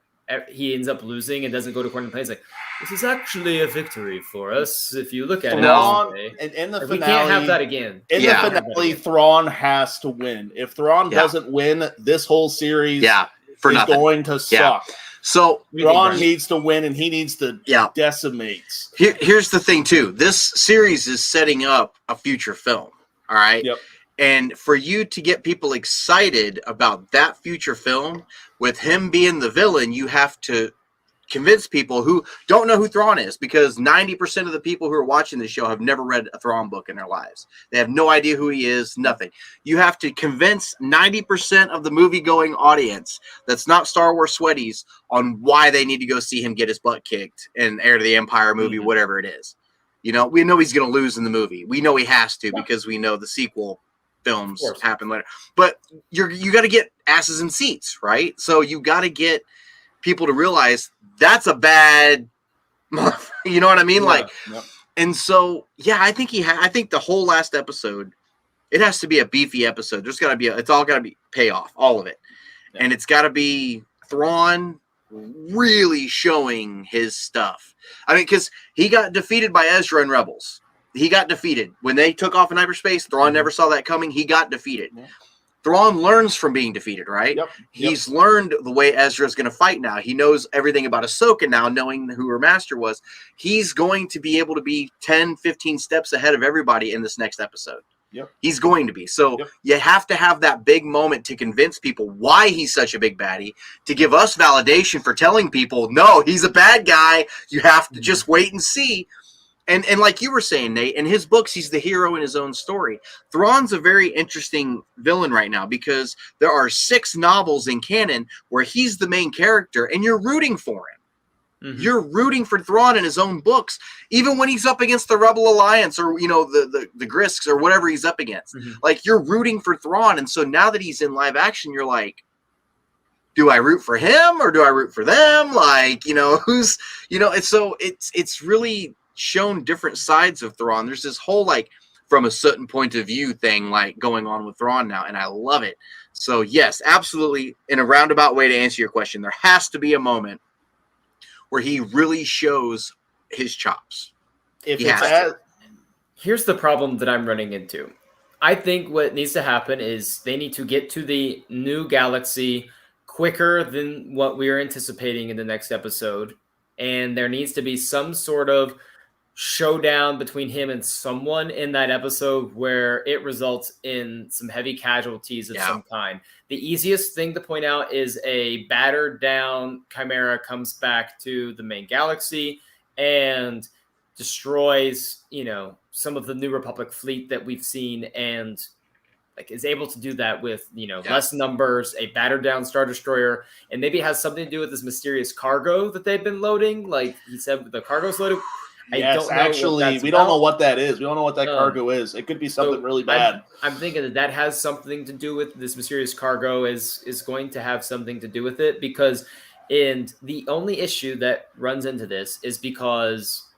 he ends up losing and doesn't go to court and play. He's like, this is actually a victory for us if you look at Thrawn, it. And in the finale, we can't have that again. In the finale, Thrawn has to win. If Thrawn doesn't win, this whole series is going to suck. So Thrawn needs to win, and he needs to decimate. Here's the thing, too. This series is setting up a future film. All right. Yep. And for you to get people excited about that future film, with him being the villain, you have to convince people who don't know who Thrawn is, because 90% of the people who are watching this show have never read a Thrawn book in their lives. They have no idea who he is, nothing. You have to convince 90% of the movie-going audience that's not Star Wars sweaties on why they need to go see him get his butt kicked in Heir to the Empire movie, whatever it is. You know, we know he's going to lose in the movie. We know he has to, because we know the sequel films happen later. But you got to get asses in seats, right? So you got to get people to realize that's a bad, you know what I mean? And so, I think I think the whole last episode, it has to be a beefy episode. There's got to be it's all got to be payoff, all of it. Yeah. And it's got to be Thrawn really showing his stuff. I mean, because he got defeated by Ezra and Rebels. He got defeated. When they took off in hyperspace, Thrawn never saw that coming. He got defeated. Yeah. Thrawn learns from being defeated, right? Yep. He's learned the way Ezra's going to fight now. He knows everything about Ahsoka now, knowing who her master was. He's going to be able to be 10, 15 steps ahead of everybody in this next episode. Yep. He's going to be. So you have to have that big moment to convince people why he's such a big baddie, to give us validation for telling people, no, he's a bad guy. You have to just wait and see. And like you were saying, Nate, in his books, he's the hero in his own story. Thrawn's a very interesting villain right now, because there are 6 novels in canon where he's the main character, and you're rooting for him. Mm-hmm. You're rooting for Thrawn in his own books, even when he's up against the Rebel Alliance, or the Grisks, or whatever he's up against. Mm-hmm. Like, you're rooting for Thrawn, and so now that he's in live action, you're like, do I root for him or do I root for them? Like, who's it's so it's really shown different sides of Thrawn. There's this whole from a certain point of view thing going on with Thrawn now, and I love it. So yes, absolutely, in a roundabout way to answer your question, there has to be a moment where he really shows his chops. Here's the problem that I'm running into. I think what needs to happen is they need to get to the new galaxy quicker than what we're anticipating in the next episode, and there needs to be some sort of showdown between him and someone in that episode where it results in some heavy casualties of some kind. The easiest thing to point out is a battered down Chimera comes back to the main galaxy and destroys, some of the New Republic fleet that we've seen, and like is able to do that with, less numbers, a battered down Star Destroyer, and maybe it has something to do with this mysterious cargo that they've been loading. Like he said, the cargo's loaded. Yes, actually, we don't know what that is. We don't know what that cargo is. It could be something really bad. I'm thinking that has something to do with this mysterious cargo is going to have something to do with it, because the only issue that runs into this is because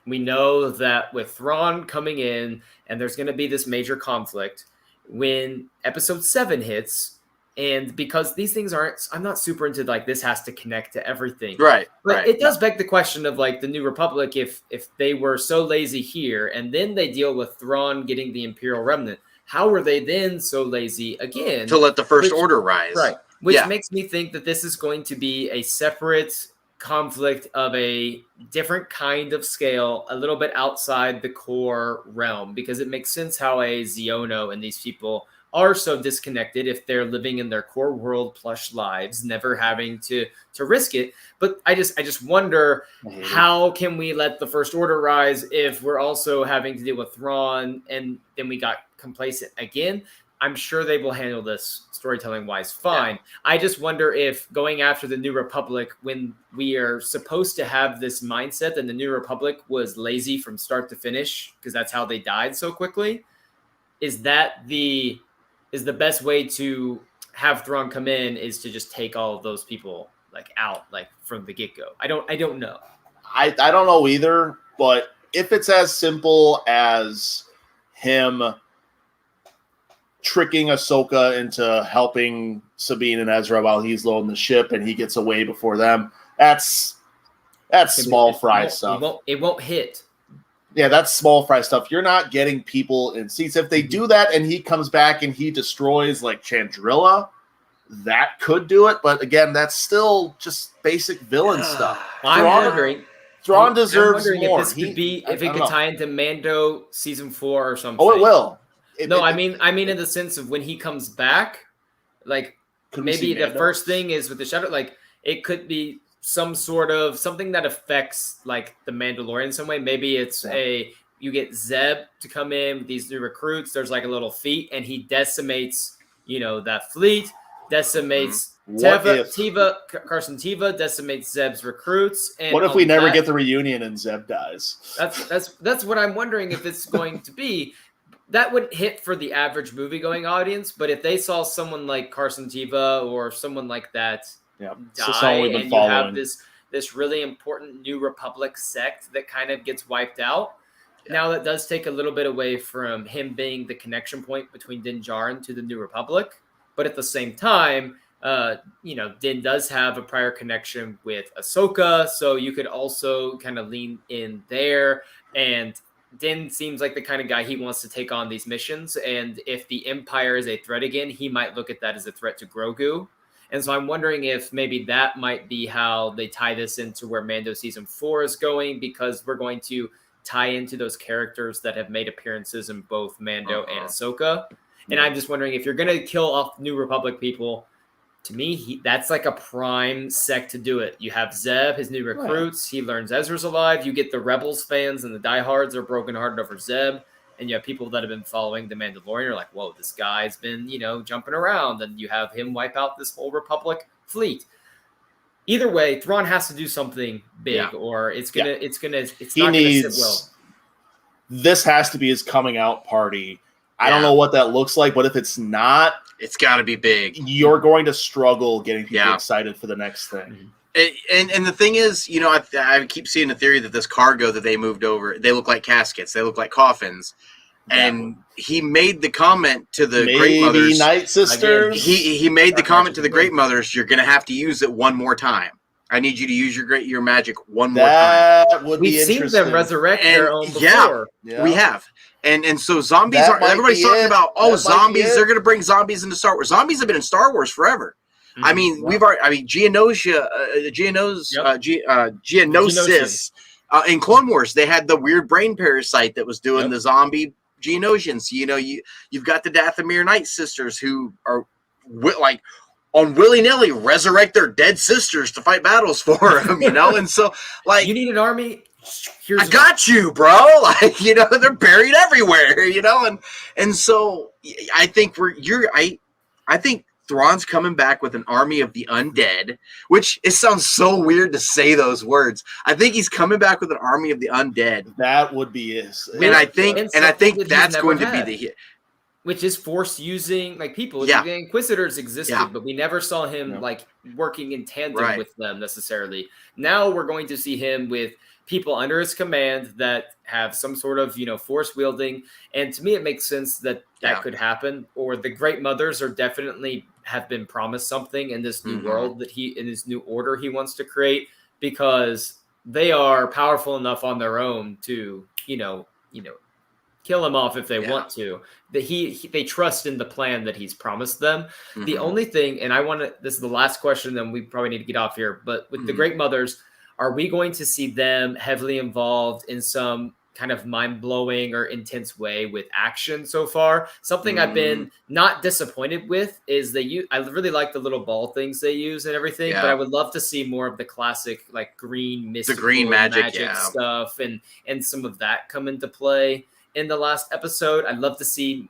we know that with Thrawn coming in and there's going to be this major conflict when episode 7 hits. And because these things I'm not super into like this has to connect to everything. Right. But it does beg the question of like the New Republic, if they were so lazy here and then they deal with Thrawn getting the Imperial Remnant, how were they then so lazy again? To let the First Order rise. Right. Which makes me think that this is going to be a separate conflict of a different kind of scale, a little bit outside the core realm, because it makes sense how a Xiono and these people are so disconnected if they're living in their core world plush lives, never having to risk it. But I just wonder, how can we let the First Order rise if we're also having to deal with Thrawn and then we got complacent again? I'm sure they will handle this storytelling wise fine. Yeah. I just wonder if going after the New Republic, when we are supposed to have this mindset that the New Republic was lazy from start to finish because that's how they died so quickly, is the best way to have Thrawn come in is to just take all of those people like out like from the get-go. I don't know. I don't know either, but if it's as simple as him tricking Ahsoka into helping Sabine and Ezra while he's loading the ship and he gets away before them, that's small fry stuff. It won't hit. Yeah, that's small fry stuff. You're not getting people in seats. If they do that and he comes back and he destroys like Chandrilla, that could do it. But again, that's still just basic villain stuff. I'm wondering. Thrawn deserves more. If this could if it could tie into Mando season 4 or something. Oh, it will. I mean in the sense of when he comes back, like maybe the first thing is with the shadow, like it could be some sort of something that affects like the Mandalorian in some way. Maybe it's you get Zeb to come in with these new recruits. There's like a little feat and he decimates, that fleet, decimates Carson Teva, decimates Zeb's recruits. And what if we never get the reunion and Zeb dies? That's what I'm wondering if it's going to be. That would hit for the average movie-going audience, but if they saw someone like Carson Teva or someone like that die, and you have this really important New Republic sect that kind of gets wiped out, now that does take a little bit away from him being the connection point between Din Djarin to the New Republic. But at the same time, Din does have a prior connection with Ahsoka, so you could also kind of lean in there. And Din seems like the kind of guy he wants to take on these missions. And if the Empire is a threat again, he might look at that as a threat to Grogu. And so I'm wondering if maybe that might be how they tie this into where Mando season 4 is going, because we're going to tie into those characters that have made appearances in both Mando and Ahsoka. And I'm just wondering if you're going to kill off New Republic people, to me, that's like a prime sect to do it. You have Zeb, his new recruits. He learns Ezra's alive. You get the Rebels fans and the diehards are brokenhearted over Zeb. And you have people that have been following the Mandalorian are like, whoa, this guy's been, jumping around. And you have him wipe out this whole Republic fleet. Either way, Thrawn has to do something big, or it's not gonna sit well. This has to be his coming out party. I don't know what that looks like, but if it's not, it's got to be big. You're going to struggle getting people excited for the next thing. And the thing is, I keep seeing the theory that this cargo that they moved over, they look like caskets, they look like coffins. And he made the comment to the Great Mothers. Night Sisters. He made the comment to the Great Mothers, you're going to have to use it one more time. I need you to use your magic one more time. That would be interesting. We've seen them resurrect their own before. Yeah, we have. And so zombies are, everybody's talking about, zombies, they're going to bring zombies into Star Wars. Zombies have been in Star Wars forever. Mm-hmm. I mean, Geonosis In Clone Wars, they had the weird brain parasite that was doing the zombie Geonosians. You know, you've got the Dathomir Night Sisters who are like on willy-nilly resurrect their dead sisters to fight battles for them, you know? And so, like... You need an army? I got you, bro. Like, you know, they're buried everywhere, you know? And so, I think I think Thrawn's coming back with an army of the undead, which it sounds so weird to say those words. I think he's coming back with an army of the undead. That would be his. And I think that's going to be the hit. Which is force using like people. The Inquisitors existed, but we never saw him like working in tandem with them necessarily. Now we're going to see him with people under his command that have some sort of, you know, force wielding. And to me, it makes sense that could happen. Or the Great Mothers are definitely have been promised something in this new world that in his new order he wants to create, because they are powerful enough on their own to, you know, kill him off if they want to. That they trust in the plan that he's promised them. The only thing, and this is the last question, then we probably need to get off here. But with the Great Mothers, are we going to see them heavily involved in some kind of mind-blowing or intense way with action so far? Something I've been not disappointed with is I really like the little ball things they use and everything, but I would love to see more of the classic like green mystical, the green magic stuff and some of that come into play in the last episode. I'd love to see,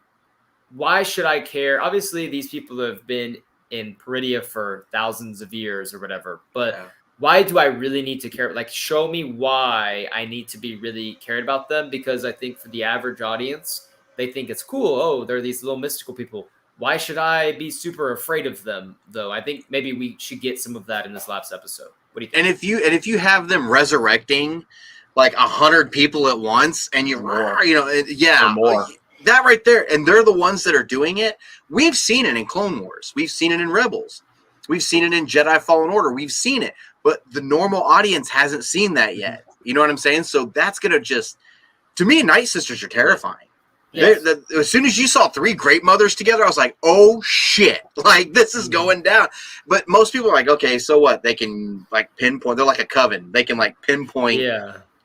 why should I care? Obviously, these people have been in Peridia for thousands of years or whatever, but why do I really need to care? Like, show me why I need to be really cared about them, because I think for the average audience, they think it's cool. Oh, they're these little mystical people. Why should I be super afraid of them, though? I think maybe we should get some of that in this last episode. What do you think? And if you have them resurrecting like 100 people at once, and more. That right there, and they're the ones that are doing it. We've seen it in Clone Wars. We've seen it in Rebels. We've seen it in Jedi Fallen Order. We've seen it, but the normal audience hasn't seen that yet. You know what I'm saying? So that's gonna to me, Night Sisters are terrifying. Yes. As soon as you saw 3 Great Mothers together, I was like, oh shit, like this is going down. But most people are like, okay, so what? They can like pinpoint. They're like a coven. They can like pinpoint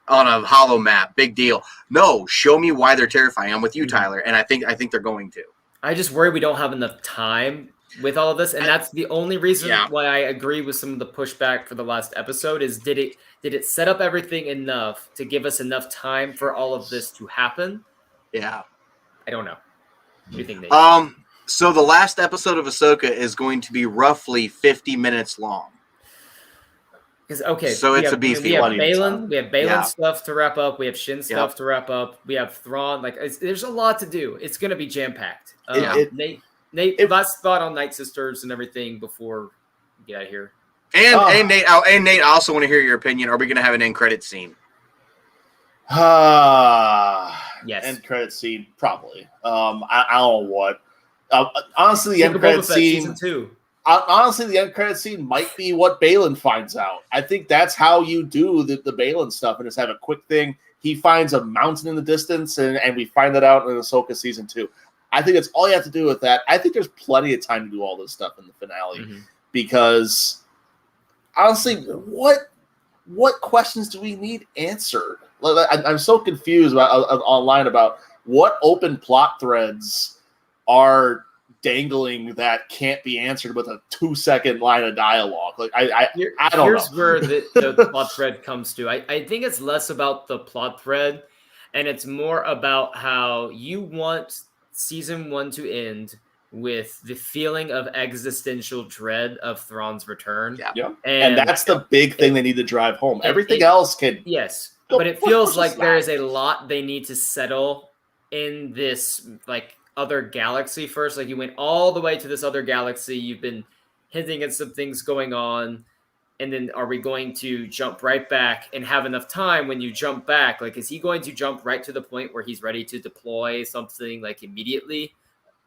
on a hollow map. Big deal. No, show me why they're terrifying. I'm with you, Tyler, and I think they're going to. I just worry we don't have enough time with all of this, and that's the only reason why I agree with some of the pushback for the last episode. Is did it set up everything enough to give us enough time for all of this to happen? Yeah, I don't know. What do you think, Nate? So the last episode of Ahsoka is going to be roughly 50 minutes long. So it's a beefy one. We have Balin stuff to wrap up. We have Shin stuff to wrap up. We have Thrawn. Like, there's a lot to do. It's going to be jam packed. Nate, last thought on Night Sisters and everything before we get out of here. And Nate, I also want to hear your opinion. Are we going to have an end credit scene? Yes. End credit scene, probably. I don't know what. Honestly, the end credit scene. Season 2. Honestly, the end credit scene might be what Balin finds out. I think that's how you do the Balin stuff, and just have a quick thing. He finds a mountain in the distance, and we find that out in Ahsoka season 2. I think that's all you have to do with that. I think there's plenty of time to do all this stuff in the finale, because honestly, what questions do we need answered? I'm so confused about online about what open plot threads are dangling that can't be answered with a 2-second line of dialogue. Like I don't know. Here's where the plot thread comes to. I think it's less about the plot thread, and it's more about how you want season 1 to end with the feeling of existential dread of Thrawn's return. Yeah. And that's the big thing they need to drive home. Everything else can... Yes. But it feels like there is a lot they need to settle in this, like, other galaxy first. Like, you went all the way to this other galaxy. You've been hinting at some things going on. And then are we going to jump right back and have enough time when you jump back? Like, is he going to jump right to the point where he's ready to deploy something, like, immediately?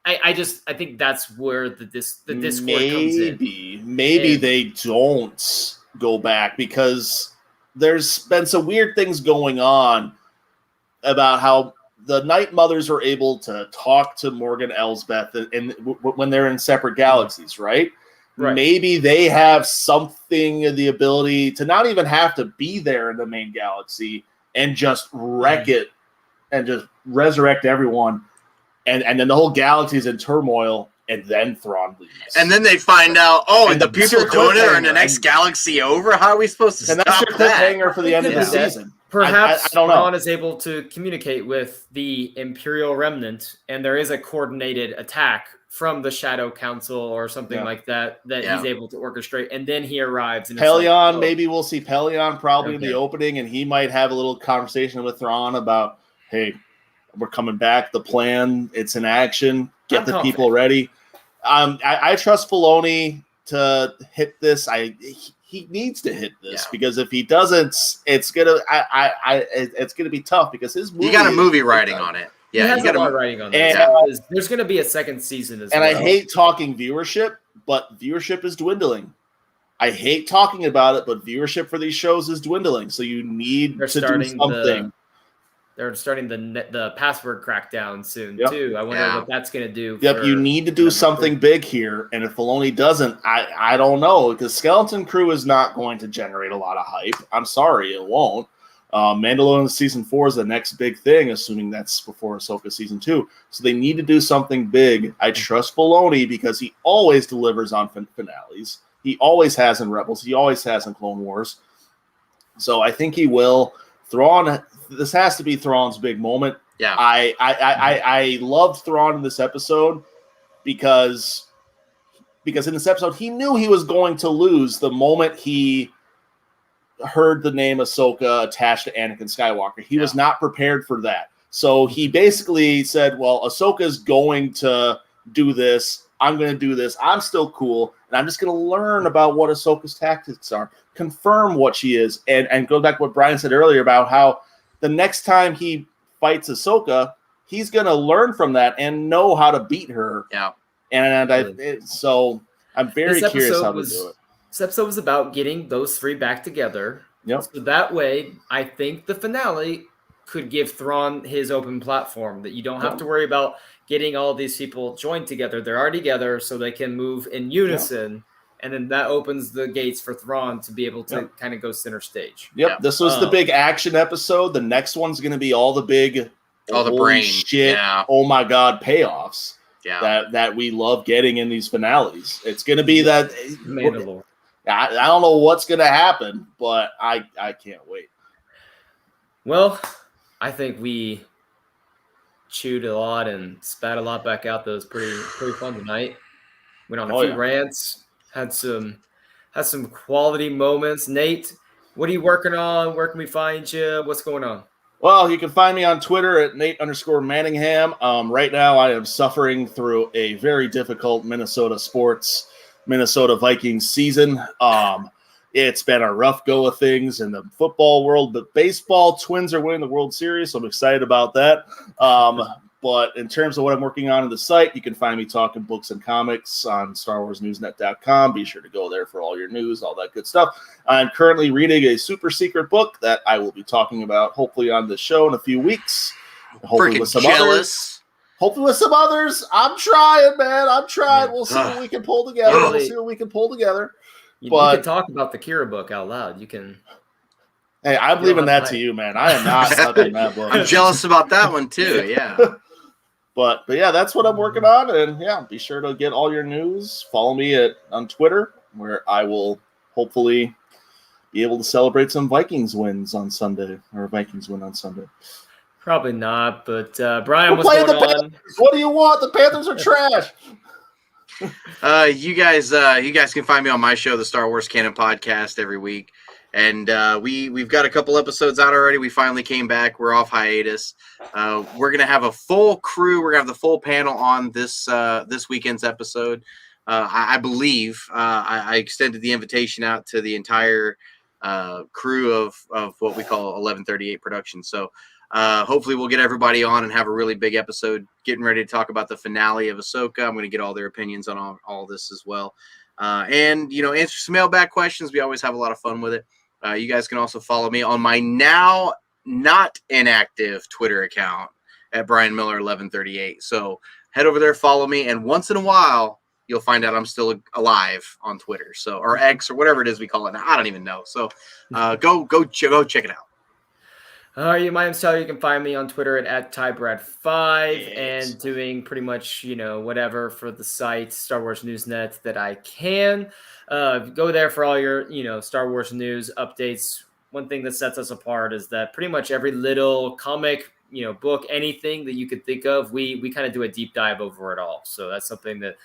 I think that's where the Discord comes in. Maybe they don't go back, because there's been some weird things going on about how the Night Mothers are able to talk to Morgan Elsbeth when they're in separate galaxies, right? Right. maybe they have something, the ability to not even have to be there in the main galaxy and just wreck it and just resurrect everyone. And then the whole galaxy is in turmoil, and then Thrawn leaves. And then they find out, And the that's people your doing it are in the cliffhanger. next galaxy over? How are we supposed to And that's stop your that? cliffhanger for the end of the season. Perhaps I don't know. Thrawn is able to communicate with the Imperial Remnant, and there is a coordinated attack from the Shadow Council or something like that he's able to orchestrate, and then he arrives. And Pelion, maybe we'll see Pelion probably in the opening, and he might have a little conversation with Thrawn about, hey, we're coming back. The plan, it's in action. Get the people ready. I trust Filoni to hit this. He needs to hit this because if he doesn't, it's gonna be tough because his movie. You got a movie writing on it. Yeah, he has a lot writing on this. There's going to be a second season as well. And I hate talking viewership, but viewership is dwindling. I hate talking about it, but viewership for these shows is dwindling. So you need to do something. They're starting the password crackdown soon too. I wonder what that's going to do. You need to do something big here, and if Filoni doesn't, I don't know, because Skeleton Crew is not going to generate a lot of hype. I'm sorry, it won't. Mandalorian season 4 is the next big thing, assuming that's before Ahsoka season 2. So they need to do something big. I trust Filoni because he always delivers on finales. He always has in Rebels. He always has in Clone Wars. So I think he will. Thrawn. This has to be Thrawn's big moment. Yeah, I loved Thrawn in this episode because in this episode he knew he was going to lose the moment he heard the name Ahsoka attached to Anakin Skywalker. He was not prepared for that. So he basically said, well, Ahsoka's going to do this. I'm going to do this. I'm still cool. And I'm just going to learn about what Ahsoka's tactics are, confirm what she is, and go back to what Brian said earlier about how the next time he fights Ahsoka, he's going to learn from that and know how to beat her. Yeah. And so I'm very curious how to do it. This episode was about getting those three back together. Yep. So that way, I think the finale could give Thrawn his open platform, that you don't have to worry about getting all these people joined together. They're already together, so they can move in unison. Yep. And then that opens the gates for Thrawn to be able to kind of go center stage. Yep. This was the big action episode. The next one's going to be all the big, the brain shit, oh my God, payoffs that we love getting in these finales. It's going to be that Mandalore. I don't know what's going to happen, but I can't wait. Well, I think we chewed a lot and spat a lot back out. That was pretty fun tonight. Went on a few rants, had some quality moments. Nate, what are you working on? Where can we find you? What's going on? Well, you can find me on Twitter at Nate_Manningham. Right now, I am suffering through a very difficult Minnesota Vikings season. It's been a rough go of things in the football world, but baseball, Twins are winning the World Series, so I'm excited about that. But in terms of what I'm working on in the site, you can find me talking books and comics on StarWarsNewsNet.com. Be sure to go there for all your news, all that good stuff. I'm currently reading a super secret book that I will be talking about hopefully on the show in a few weeks. Hopefully with some others. Hopefully with some others. I'm trying, man. I'm trying. We'll see what we can pull together. You can talk about the Kira book out loud. You can. Hey, I'm leaving that to you, man. I am not touching that book. I'm jealous about that one too. Yeah. But yeah, that's what I'm working on, and yeah, be sure to get all your news. Follow me on Twitter, where I will hopefully be able to celebrate some Vikings wins on Sunday, or a Vikings win on Sunday. Probably not, but Brian, what's going on? What do you want? The Panthers are trash. You guys can find me on my show, the Star Wars Canon Podcast, every week. And we've got a couple episodes out already. We finally came back. We're off hiatus. We're gonna have a full crew. We're gonna have the full panel on this weekend's episode. I believe I extended the invitation out to the entire crew of what we call 1138 production. So hopefully we'll get everybody on and have a really big episode. Getting ready to talk about the finale of Ahsoka. I'm going to get all their opinions on all this as well. And answer some mailbag questions. We always have a lot of fun with it. You guys can also follow me on my now not inactive Twitter account at Brian Miller 1138. So head over there, follow me, and once in a while you'll find out I'm still alive on Twitter. So, or X or whatever it is we call it now. I don't even know. So go check it out. My name's Tyler. You can find me on Twitter at TyBrad5 Yes. and doing pretty much, whatever for the site, Star Wars Newsnet, that I can. Go there for all your, Star Wars news updates. One thing that sets us apart is that pretty much every little comic, book, anything that you could think of, we kind of do a deep dive over it all. So that's something that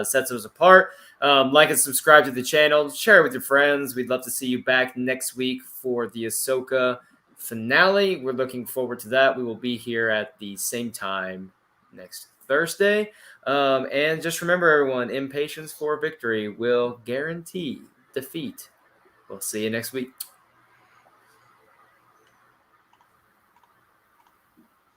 sets us apart. Like and subscribe to the channel. Share it with your friends. We'd love to see you back next week for the Ahsoka finale. We're looking forward to that. We will be here at the same time next Thursday. And just remember, everyone, impatience for victory will guarantee defeat. We'll see you next week.